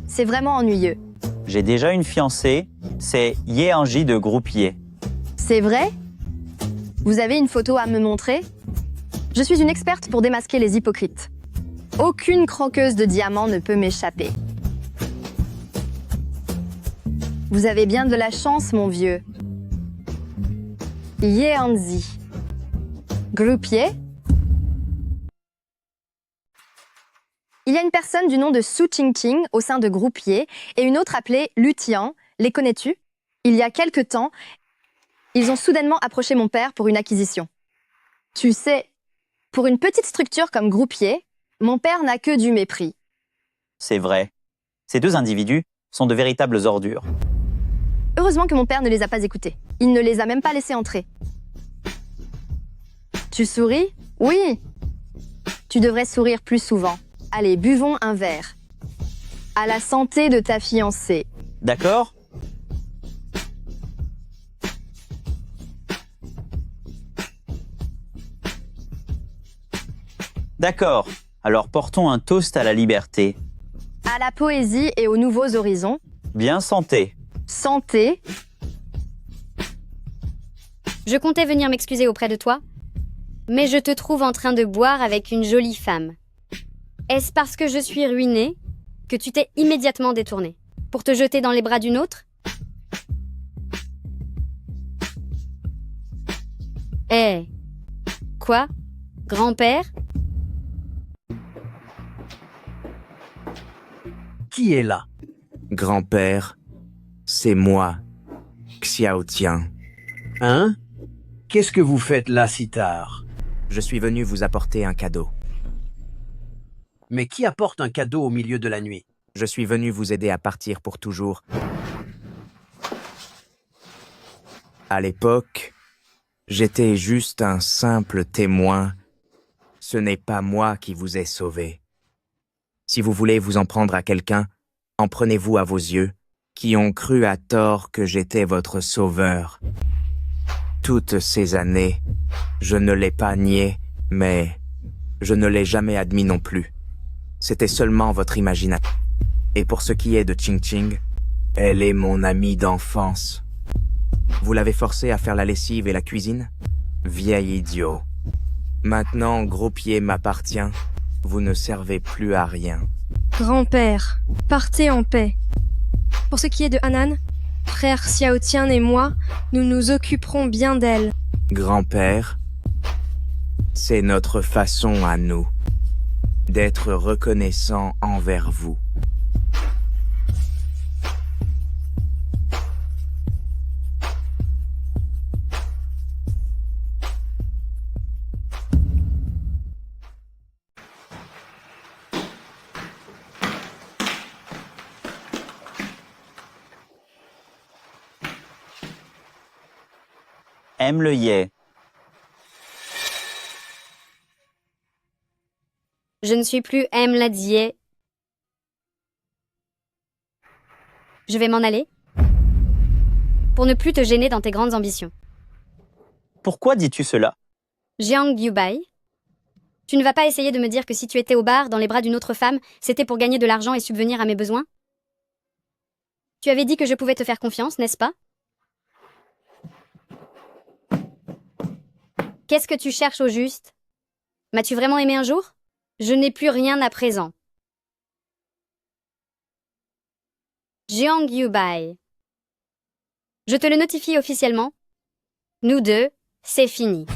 C'est vraiment ennuyeux. J'ai déjà une fiancée, c'est Ye Anji de Groupier. C'est vrai? Vous avez une photo à me montrer? Je suis une experte pour démasquer les hypocrites. Aucune croqueuse de diamants ne peut m'échapper. Vous avez bien de la chance, mon vieux. Ye Anzi. Groupier? Il y a une personne du nom de Su Qingqing au sein de Groupier et une autre appelée Lu Tian. Les connais-tu? Il y a quelque temps, ils ont soudainement approché mon père pour une acquisition. Tu sais, pour une petite structure comme Groupier, mon père n'a que du mépris. C'est vrai. Ces deux individus sont de véritables ordures. Heureusement que mon père ne les a pas écoutés. Il ne les a même pas laissés entrer. Tu souris? Oui. Tu devrais sourire plus souvent. Allez, buvons un verre. À la santé de ta fiancée. D'accord? D'accord. Alors portons un toast à la liberté. À la poésie et aux nouveaux horizons. Bien santé. Santé. Je comptais venir m'excuser auprès de toi, mais je te trouve en train de boire avec une jolie femme. Est-ce parce que je suis ruinée que tu t'es immédiatement détournée pour te jeter dans les bras d'une autre? Eh, quoi? Grand-père? Qui est là? Grand-père, c'est moi, Xiao Tian. Hein? Qu'est-ce que vous faites là si tard? Je suis venu vous apporter un cadeau. Mais qui apporte un cadeau au milieu de la nuit? Je suis venu vous aider à partir pour toujours. À l'époque, j'étais juste un simple témoin. Ce n'est pas moi qui vous ai sauvé. Si vous voulez vous en prendre à quelqu'un, en prenez-vous à vos yeux, qui ont cru à tort que j'étais votre sauveur. Toutes ces années, je ne l'ai pas nié, mais je ne l'ai jamais admis non plus. C'était seulement votre imagination. Et pour ce qui est de Ching Ching, elle est mon amie d'enfance. Vous l'avez forcée à faire la lessive et la cuisine? Vieil idiot. Maintenant, Groupier m'appartient. Vous ne servez plus à rien. Grand-père, partez en paix. Pour ce qui est de Hanan, frère Xiao Tian et moi, nous nous occuperons bien d'elle. Grand-père, c'est notre façon à nous d'être reconnaissant envers vous. Aime le yé. Je ne suis plus M. Ladier. Je vais m'en aller pour ne plus te gêner dans tes grandes ambitions. Pourquoi dis-tu cela? Jiang Yubai, tu ne vas pas essayer de me dire que si tu étais au bar dans les bras d'une autre femme, c'était pour gagner de l'argent et subvenir à mes besoins? Tu avais dit que je pouvais te faire confiance, n'est-ce pas? Qu'est-ce que tu cherches au juste? M'as-tu vraiment aimé un jour? Je n'ai plus rien à présent. Jiang Yubai. Je te le notifie officiellement. Nous deux, c'est fini.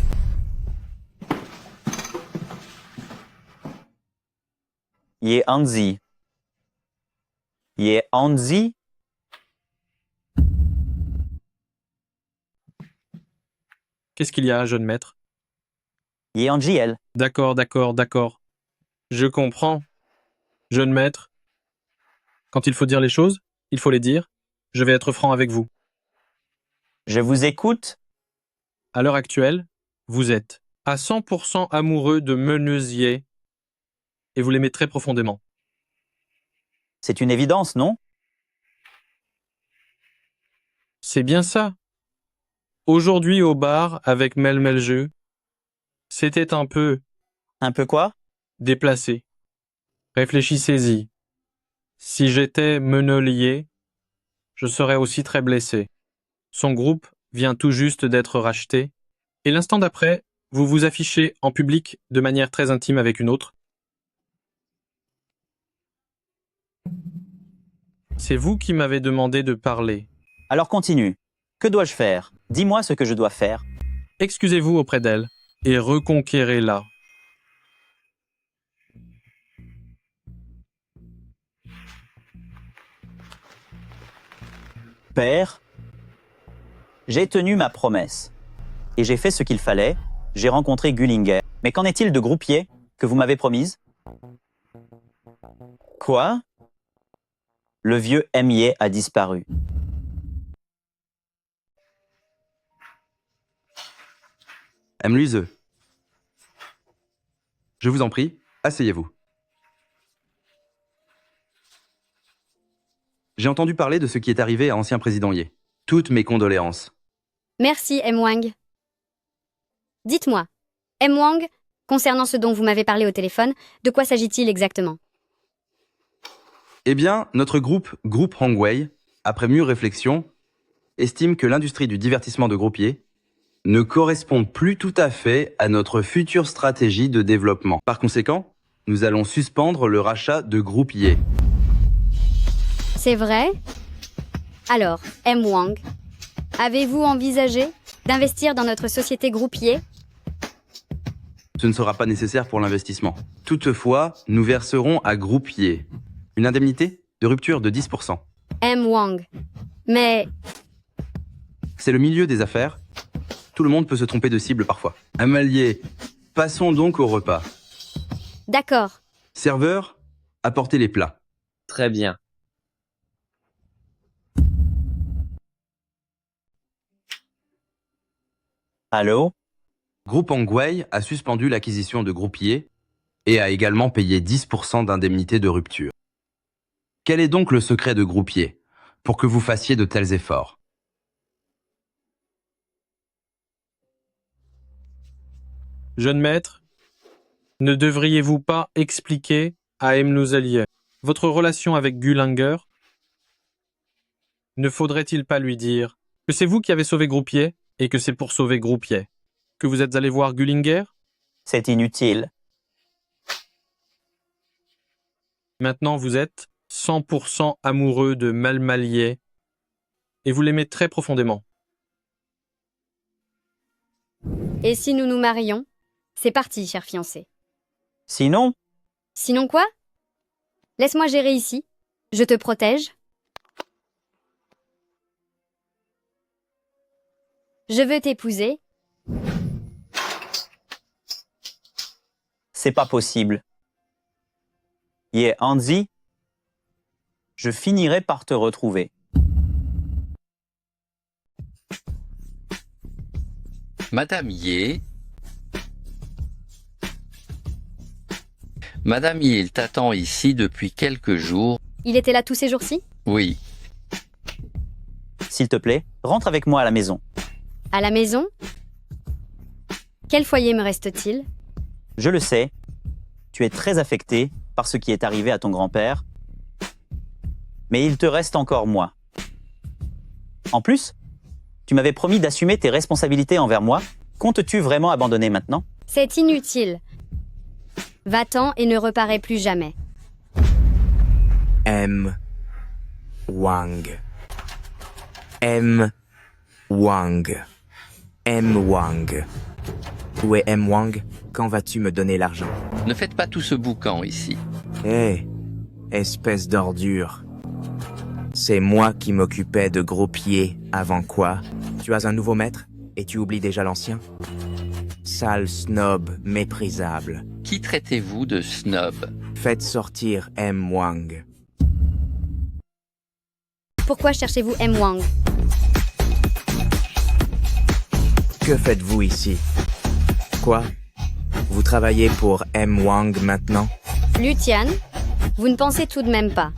Ye Anzi. Ye Anzi. Qu'est-ce qu'il y a, jeune maître? Ye Anji, elle. D'accord. Je comprends. Jeune maître, quand il faut dire les choses, il faut les dire. Je vais être franc avec vous. Je vous écoute. À l'heure actuelle, vous êtes à 100% amoureux de Meneusier et vous l'aimez très profondément. C'est une évidence, non? C'est bien ça. Aujourd'hui au bar avec Melmeljeu, c'était un peu... Un peu quoi? Déplacé. Réfléchissez-y. Si j'étais Menelier, je serais aussi très blessé. Son groupe vient tout juste d'être racheté, et l'instant d'après, vous vous affichez en public de manière très intime avec une autre. C'est vous qui m'avez demandé de parler. Alors continue. Que dois-je faire? Dis-moi ce que je dois faire. Excusez-vous auprès d'elle et reconquérez-la. Père, j'ai tenu ma promesse. Et j'ai fait ce qu'il fallait. J'ai rencontré Gullinger. Mais qu'en est-il de Groupier, que vous m'avez promise? Quoi? Le vieux Mier a disparu. Mluise. Je vous en prie, asseyez-vous. J'ai entendu parler de ce qui est arrivé à ancien président Ye. Toutes mes condoléances. Merci, M. Wang. Dites-moi, M. Wang, concernant ce dont vous m'avez parlé au téléphone, de quoi s'agit-il exactement? Eh bien, notre groupe Hongwei, après mûre réflexion, estime que l'industrie du divertissement de Groupier ne correspond plus tout à fait à notre future stratégie de développement. Par conséquent, nous allons suspendre le rachat de Groupier. C'est vrai? Alors, M. Wang, avez-vous envisagé d'investir dans notre société Groupier? Ce ne sera pas nécessaire pour l'investissement. Toutefois, nous verserons à Groupier une indemnité de rupture de 10%. M. Wang. Mais C'est le milieu des affaires. Tout le monde peut se tromper de cible parfois. Amallié, passons donc au repas. d'accord. Serveur, apportez les plats. Très bien. Allô? Groupe Hongwei a suspendu l'acquisition de Groupier et a également payé 10% d'indemnité de rupture. Quel est donc le secret de Groupier pour que vous fassiez de tels efforts? Jeune maître, ne devriez-vous pas expliquer à Mlouzelier votre relation avec Gulanger? Ne faudrait-il pas lui dire que c'est vous qui avez sauvé Groupier et que c'est pour sauver Groupier que vous êtes allé voir Gullinger? C'est inutile. Maintenant, vous êtes 100% amoureux de Malmalier et vous l'aimez très profondément. Et si nous nous marions? C'est parti, cher fiancé. Sinon, Sinon quoi? Laisse-moi gérer ici. Je te protège. Je veux t'épouser. c'est pas possible. Ye Hanzi, je finirai par te retrouver. Madame Ye. Madame Ye, il t'attend ici depuis quelques jours. Il était là tous ces jours-ci? Oui. S'il te plaît, rentre avec moi à la maison. À la maison? Quel foyer me reste-t-il? Je le sais, tu es très affecté par ce qui est arrivé à ton grand-père, mais il te reste encore moi. En plus, tu m'avais promis d'assumer tes responsabilités envers moi. Comptes-tu vraiment abandonner maintenant? C'est inutile. Va-t'en et ne reparais plus jamais. M. Wang. M. Wang. M. Wang. Où est M. Wang? Quand vas-tu me donner l'argent? Ne faites pas tout ce boucan ici. Hé, espèce d'ordure. C'est moi qui m'occupais de gros pieds avant quoi? Tu as un nouveau maître et tu oublies déjà l'ancien? Sale snob méprisable. Qui traitez-vous de snob? Faites sortir M. Wang. Pourquoi cherchez-vous M. Wang? Que faites-vous ici? Quoi? Vous travaillez pour M. Wang maintenant? Lutian, vous ne pensez tout de même pas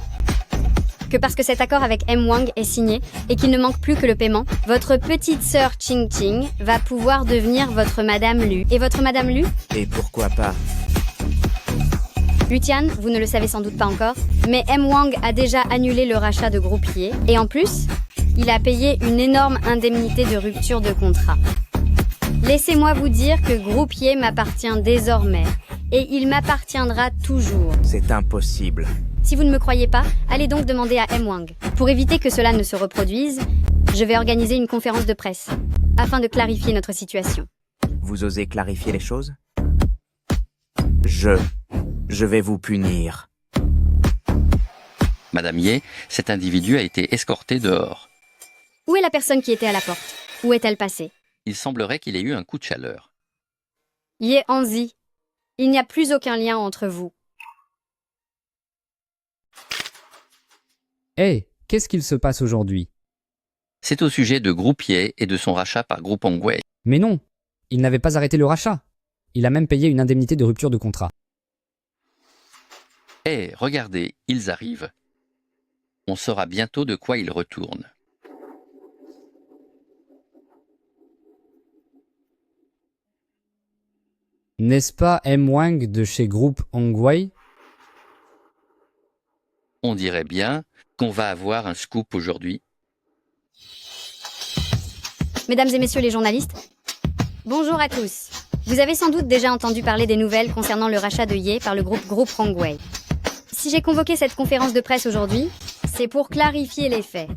que parce que cet accord avec M. Wang est signé et qu'il ne manque plus que le paiement, votre petite sœur Ching Ching va pouvoir devenir votre Madame Lu. Et votre Madame Lu? Et pourquoi pas? Lutian, vous ne le savez sans doute pas encore, mais M. Wang a déjà annulé le rachat de Groupier et en plus, il a payé une énorme indemnité de rupture de contrat. Laissez-moi vous dire que Groupier m'appartient désormais et il m'appartiendra toujours. C'est impossible. Si vous ne me croyez pas, allez donc demander à M. Wang. Pour éviter que cela ne se reproduise, je vais organiser une conférence de presse afin de clarifier notre situation. Vous osez clarifier les choses? Je vais vous punir. Madame Ye, cet individu a été escorté dehors. Où est la personne qui était à la porte? Où est-elle passée? Il semblerait qu'il ait eu un coup de chaleur. Ye Hanzi, il n'y a plus aucun lien entre vous. Hey, qu'est-ce qu'il se passe aujourd'hui? C'est au sujet de Groupier et de son rachat par Groupe Hongwei. Mais non, il n'avait pas arrêté le rachat. Il a même payé une indemnité de rupture de contrat. Eh, regardez, ils arrivent. On saura bientôt de quoi ils retournent. N'est-ce pas M. Wang de chez Groupe Hongwei? On dirait bien qu'on va avoir un scoop aujourd'hui. Mesdames et messieurs les journalistes, bonjour à tous. Vous avez sans doute déjà entendu parler des nouvelles concernant le rachat de Ye par le groupe Hongwei. Si j'ai convoqué cette conférence de presse aujourd'hui, c'est pour clarifier les faits.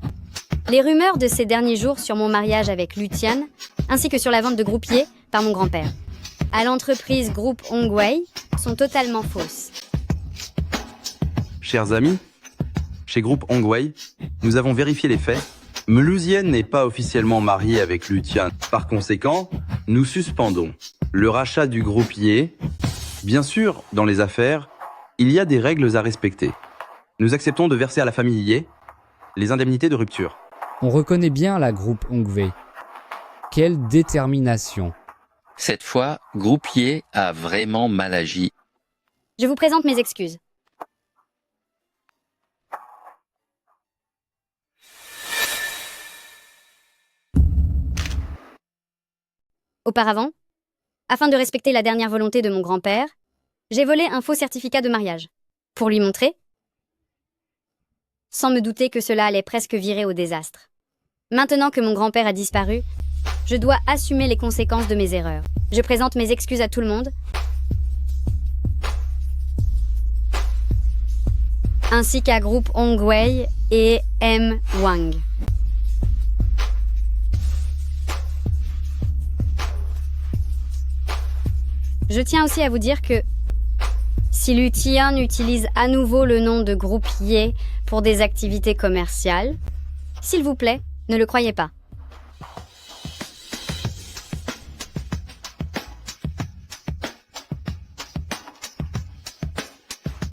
Les rumeurs de ces derniers jours sur mon mariage avec Lutian, ainsi que sur la vente de Groupier par mon grand-père à l'entreprise Groupe Hongwei, sont totalement fausses. Chers amis, Chez Groupe Hongwei, nous avons vérifié les faits. Melusian n'est pas officiellement mariée avec Lutian. Par conséquent, nous suspendons le rachat du groupe Ye. Bien sûr, dans les affaires, il y a des règles à respecter. Nous acceptons de verser à la famille Ye les indemnités de rupture. On reconnaît bien la groupe Hongwei. Quelle détermination. Cette fois, Groupe Ye a vraiment mal agi. Je vous présente mes excuses. Auparavant, afin de respecter la dernière volonté de mon grand-père, j'ai volé un faux certificat de mariage. Pour lui montrer, sans me douter que cela allait presque virer au désastre. Maintenant que mon grand-père a disparu, je dois assumer les conséquences de mes erreurs. Je présente mes excuses à tout le monde, ainsi qu'à Groupe Hongwei et M. Wang. Je tiens aussi à vous dire que si Lutian utilise à nouveau le nom de Groupe Ye pour des activités commerciales, s'il vous plaît, ne le croyez pas.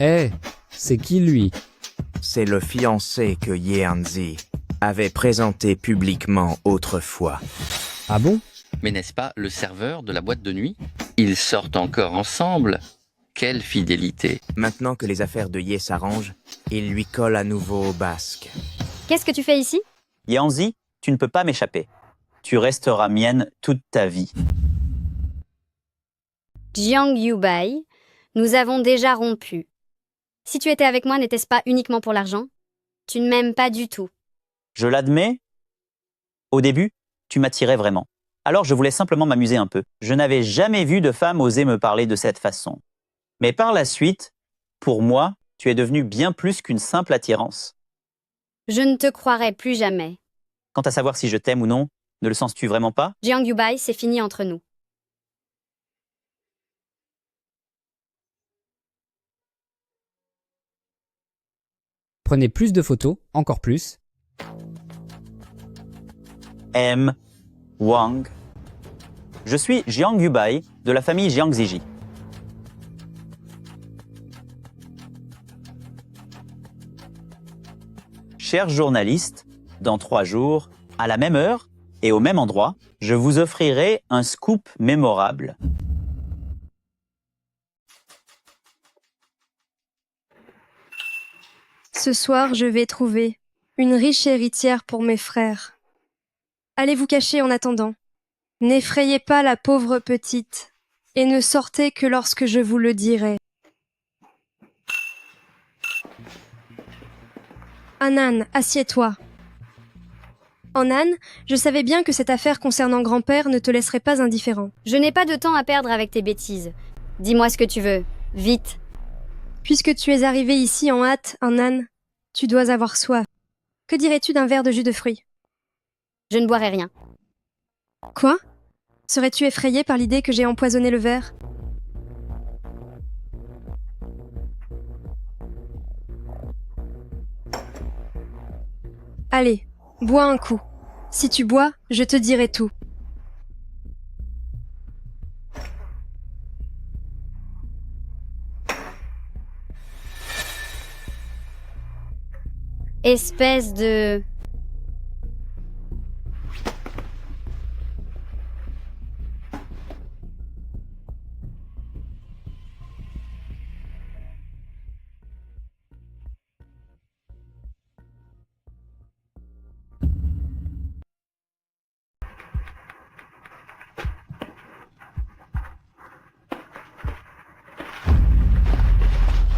Eh, c'est qui lui? C'est le fiancé que Ye Hanzi avait présenté publiquement autrefois. Ah bon? Mais n'est-ce pas le serveur de la boîte de nuit? Ils sortent encore ensemble. Quelle fidélité. Maintenant que les affaires de Ye s'arrangent, il lui colle à nouveau au basque. Qu'est-ce que tu fais ici? Yanzi, tu ne peux pas m'échapper. Tu resteras mienne toute ta vie. Jiang Yubai, nous avons déjà rompu. Si tu étais avec moi, n'était-ce pas uniquement pour l'argent? Tu ne m'aimes pas du tout. Je l'admets. Au début, tu m'attirais vraiment. Alors je voulais simplement m'amuser un peu. Je n'avais jamais vu de femme oser me parler de cette façon. Mais par la suite, pour moi, tu es devenue bien plus qu'une simple attirance. Je ne te croirai plus jamais. Quant à savoir si je t'aime ou non, ne le sens-tu vraiment pas? Jiang Yubai, c'est fini entre nous. Prenez plus de photos, encore plus. M. Wang. Je suis Jiang Yubai de la famille Jiang Ziji. Chers journalistes, dans 3 jours, à la même heure et au même endroit, je vous offrirai un scoop mémorable. Ce soir, je vais trouver une riche héritière pour mes frères. Allez vous cacher en attendant. N'effrayez pas la pauvre petite, et ne sortez que lorsque je vous le dirai. Anan, assieds-toi. Anan, je savais bien que cette affaire concernant grand-père ne te laisserait pas indifférent. Je n'ai pas de temps à perdre avec tes bêtises. Dis-moi ce que tu veux, vite. Puisque tu es arrivé ici en hâte, Anan, tu dois avoir soif. Que dirais-tu d'un verre de jus de fruits? Je ne boirai rien. Quoi? Serais-tu effrayé par l'idée que j'ai empoisonné le verre? Allez, bois un coup. Si tu bois, je te dirai tout. Espèce de...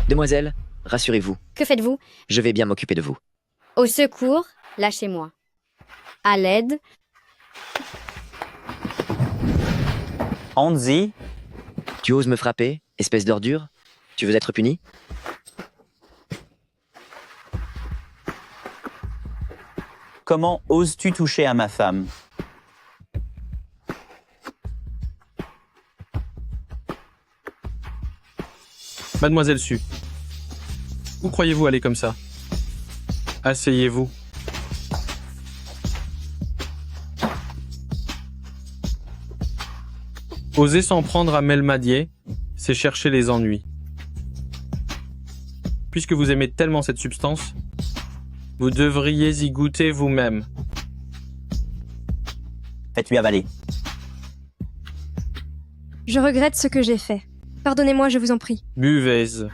Demoiselle, rassurez-vous, Que faites-vous? je vais bien m'occuper de vous. Au secours, lâchez-moi. À l'aide, Hanzi, Tu oses me frapper, espèce d'ordure? Tu veux être puni? comment oses-tu toucher à ma femme? Mademoiselle Su, où croyez-vous aller comme ça? Asseyez-vous. Oser s'en prendre à Melmadier, c'est chercher les ennuis. Puisque vous aimez tellement cette substance, vous devriez y goûter vous-même. Faites-lui avaler. Je regrette ce que j'ai fait. Pardonnez-moi, je vous en prie. Buvez.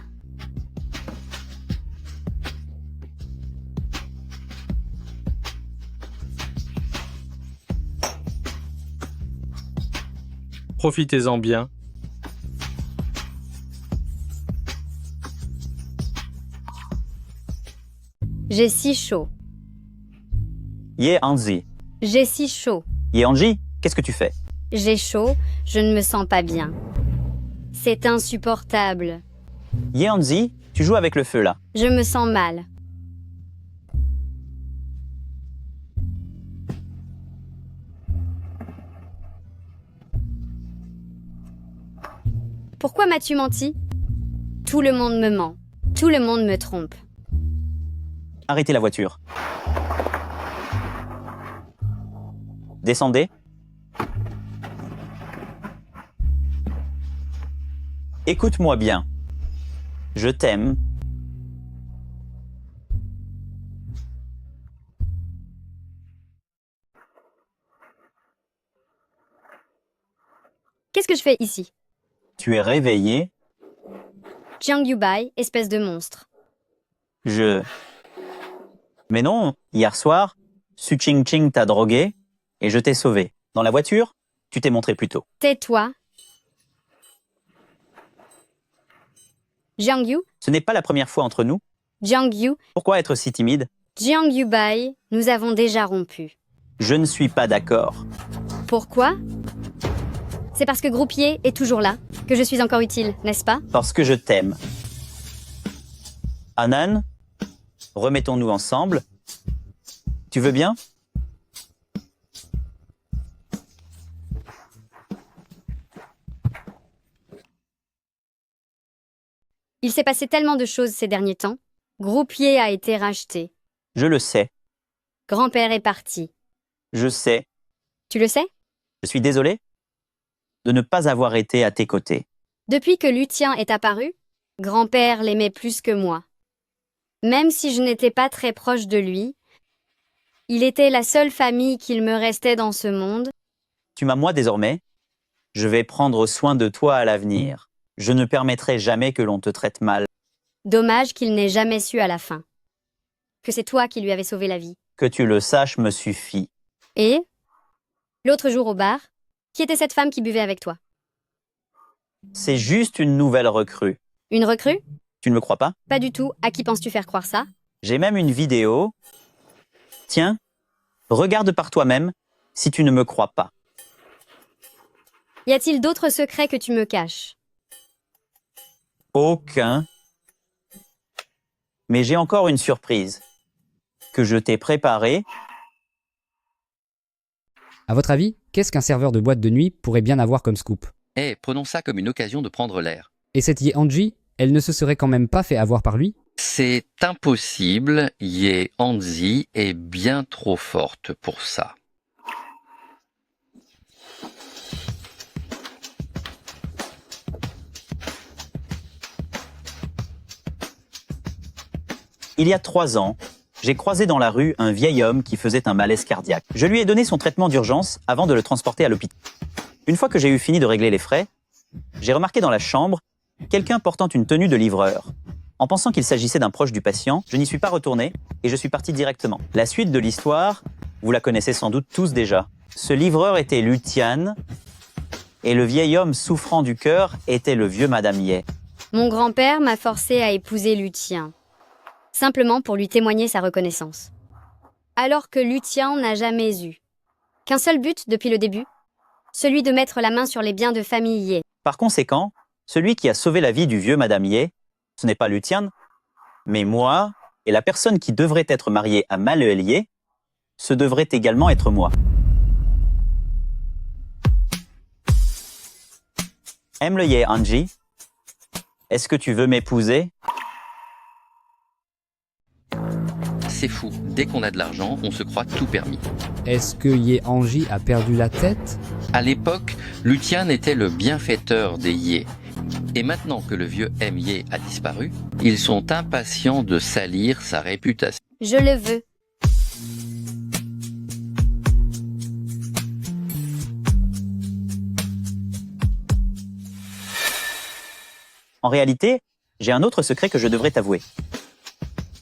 Profitez-en bien. J'ai si chaud. Ye Anzi. J'ai si chaud. Ye Anji, qu'est-ce que tu fais? J'ai chaud, je ne me sens pas bien. C'est insupportable. Ye Anzi, tu joues avec le feu là. Je me sens mal. Pourquoi m'as-tu menti? Tout le monde me ment. Tout le monde me trompe. Arrêtez la voiture. Descendez. Écoute-moi bien. Je t'aime. Qu'est-ce que je fais ici? Tu es réveillé. Jiang Yubai, espèce de monstre. Mais non, hier soir, Su Ching Ching t'a drogué et je t'ai sauvé. Dans la voiture, tu t'es montré plus tôt. Tais-toi. Jiang Yu, Ce n'est pas la première fois entre nous. Jiang Yu, Pourquoi être si timide? Jiang Yubai, nous avons déjà rompu. Je ne suis pas d'accord. Pourquoi? C'est parce que Groupier est toujours là, que je suis encore utile, n'est-ce pas? Parce que je t'aime. Anan, remettons-nous ensemble. Tu veux bien? Il s'est passé tellement de choses ces derniers temps. Groupier a été racheté. Je le sais. Grand-père est parti. Je sais. Tu le sais? Je suis désolé de ne pas avoir été à tes côtés. Depuis que Lutien est apparu, grand-père l'aimait plus que moi. Même si je n'étais pas très proche de lui, il était la seule famille qu'il me restait dans ce monde. Tu m'as moi désormais. Je vais prendre soin de toi à l'avenir. Je ne permettrai jamais que l'on te traite mal. Dommage qu'il n'ait jamais su à la fin. Que c'est toi qui lui avais sauvé la vie. Que tu le saches me suffit. Et l'autre jour au bar, qui était cette femme qui buvait avec toi? C'est juste une nouvelle recrue. Une recrue? Tu ne me crois pas? Pas du tout. À qui penses-tu faire croire ça? J'ai même une vidéo. Tiens, regarde par toi-même si tu ne me crois pas. Y a-t-il d'autres secrets que tu me caches? Aucun. Mais j'ai encore une surprise que je t'ai préparée. À votre avis, qu'est-ce qu'un serveur de boîte de nuit pourrait bien avoir comme scoop? Prenons ça comme une occasion de prendre l'air. Et cette Ye Anji, elle ne se serait quand même pas fait avoir par lui? C'est impossible, Ye Anzi est bien trop forte pour ça. Il y a 3 ans, j'ai croisé dans la rue un vieil homme qui faisait un malaise cardiaque. Je lui ai donné son traitement d'urgence avant de le transporter à l'hôpital. Une fois que j'ai eu fini de régler les frais, j'ai remarqué dans la chambre quelqu'un portant une tenue de livreur. En pensant qu'il s'agissait d'un proche du patient, je n'y suis pas retourné et je suis parti directement. La suite de l'histoire, vous la connaissez sans doute tous déjà. Ce livreur était Lutian et le vieil homme souffrant du cœur était le vieux Madame Ye. Mon grand-père m'a forcé à épouser Lutien, simplement pour lui témoigner sa reconnaissance. Alors que Lutien n'a jamais eu qu'un seul but depuis le début, celui de mettre la main sur les biens de famille Ye. Par conséquent, celui qui a sauvé la vie du vieux Madame Ye, ce n'est pas Lutian, mais moi, et la personne qui devrait être mariée à Maluel Ye, ce devrait également être moi. Aime le Ye Anji? Est-ce que tu veux m'épouser? c'est fou. Dès qu'on a de l'argent, on se croit tout permis. Est-ce que Ye-Anji a perdu la tête? À l'époque, Luthien était le bienfaiteur des Ye. Et maintenant que le vieux M. Ye a disparu, ils sont impatients de salir sa réputation. Je le veux. En réalité, j'ai un autre secret que je devrais t'avouer.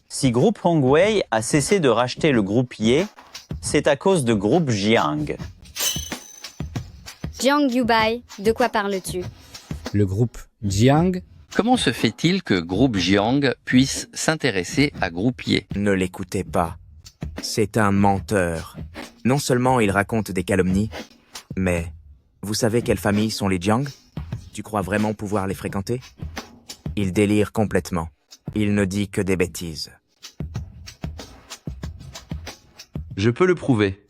Si Groupe Hongwei a cessé de racheter le groupe Ye, c'est à cause de Groupe Jiang. Jiang Yubai, de quoi parles-tu? Le groupe Jiang? Comment se fait-il que Groupe Jiang puisse s'intéresser à Groupe Ye? Ne l'écoutez pas. C'est un menteur. Non seulement il raconte des calomnies, mais vous savez quelles familles sont les Jiang? Tu crois vraiment pouvoir les fréquenter? Il délire complètement. Il ne dit que des bêtises. Je peux le prouver.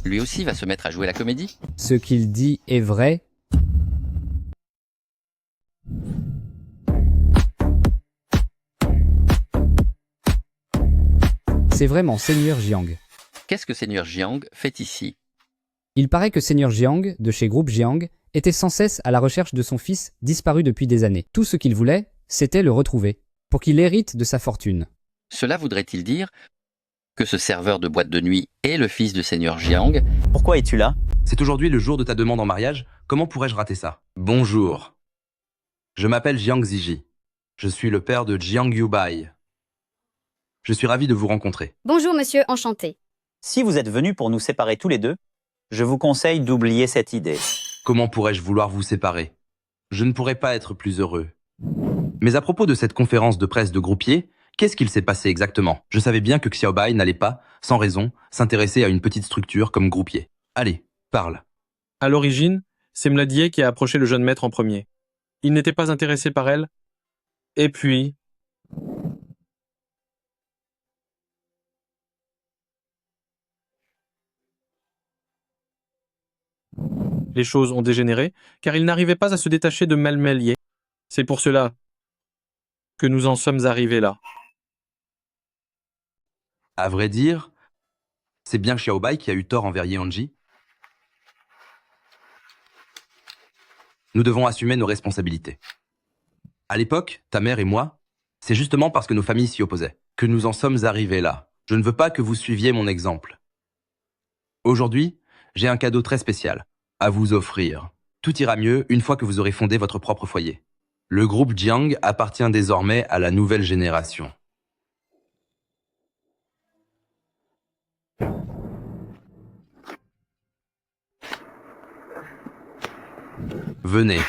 Lui aussi va se mettre à jouer la comédie? Ce qu'il dit est vrai? C'est vraiment Seigneur Jiang. Qu'est-ce que Seigneur Jiang fait ici? Il paraît que Seigneur Jiang, de chez Groupe Jiang, était sans cesse à la recherche de son fils disparu depuis des années. Tout ce qu'il voulait, c'était le retrouver, pour qu'il hérite de sa fortune. Cela voudrait-il dire que ce serveur de boîte de nuit est le fils de Seigneur Jiang? Pourquoi es-tu là? C'est aujourd'hui le jour de ta demande en mariage. Comment pourrais-je rater ça? Bonjour. Je m'appelle Jiang Ziji. Je suis le père de Jiang Yubai. Je suis ravi de vous rencontrer. Bonjour monsieur, enchanté. Si vous êtes venus pour nous séparer tous les deux, je vous conseille d'oublier cette idée. Comment pourrais-je vouloir vous séparer? Je ne pourrais pas être plus heureux. Mais à propos de cette conférence de presse de groupier, qu'est-ce qu'il s'est passé exactement? Je savais bien que Xiaobai n'allait pas, sans raison, s'intéresser à une petite structure comme groupier. Allez, parle. À l'origine, c'est Mladier qui a approché le jeune maître en premier. Il n'était pas intéressé par elle. Et puis... les choses ont dégénéré, car il n'arrivait pas à se détacher de Melmelier. C'est pour cela que nous en sommes arrivés là. À vrai dire, c'est bien Xiaobai qui a eu tort envers Ye-Anji. Nous devons assumer nos responsabilités. À l'époque, ta mère et moi, c'est justement parce que nos familles s'y opposaient que nous en sommes arrivés là. Je ne veux pas que vous suiviez mon exemple. Aujourd'hui, j'ai un cadeau très spécial à vous offrir. Tout ira mieux une fois que vous aurez fondé votre propre foyer. Le groupe Jiang appartient désormais à la nouvelle génération. Venez,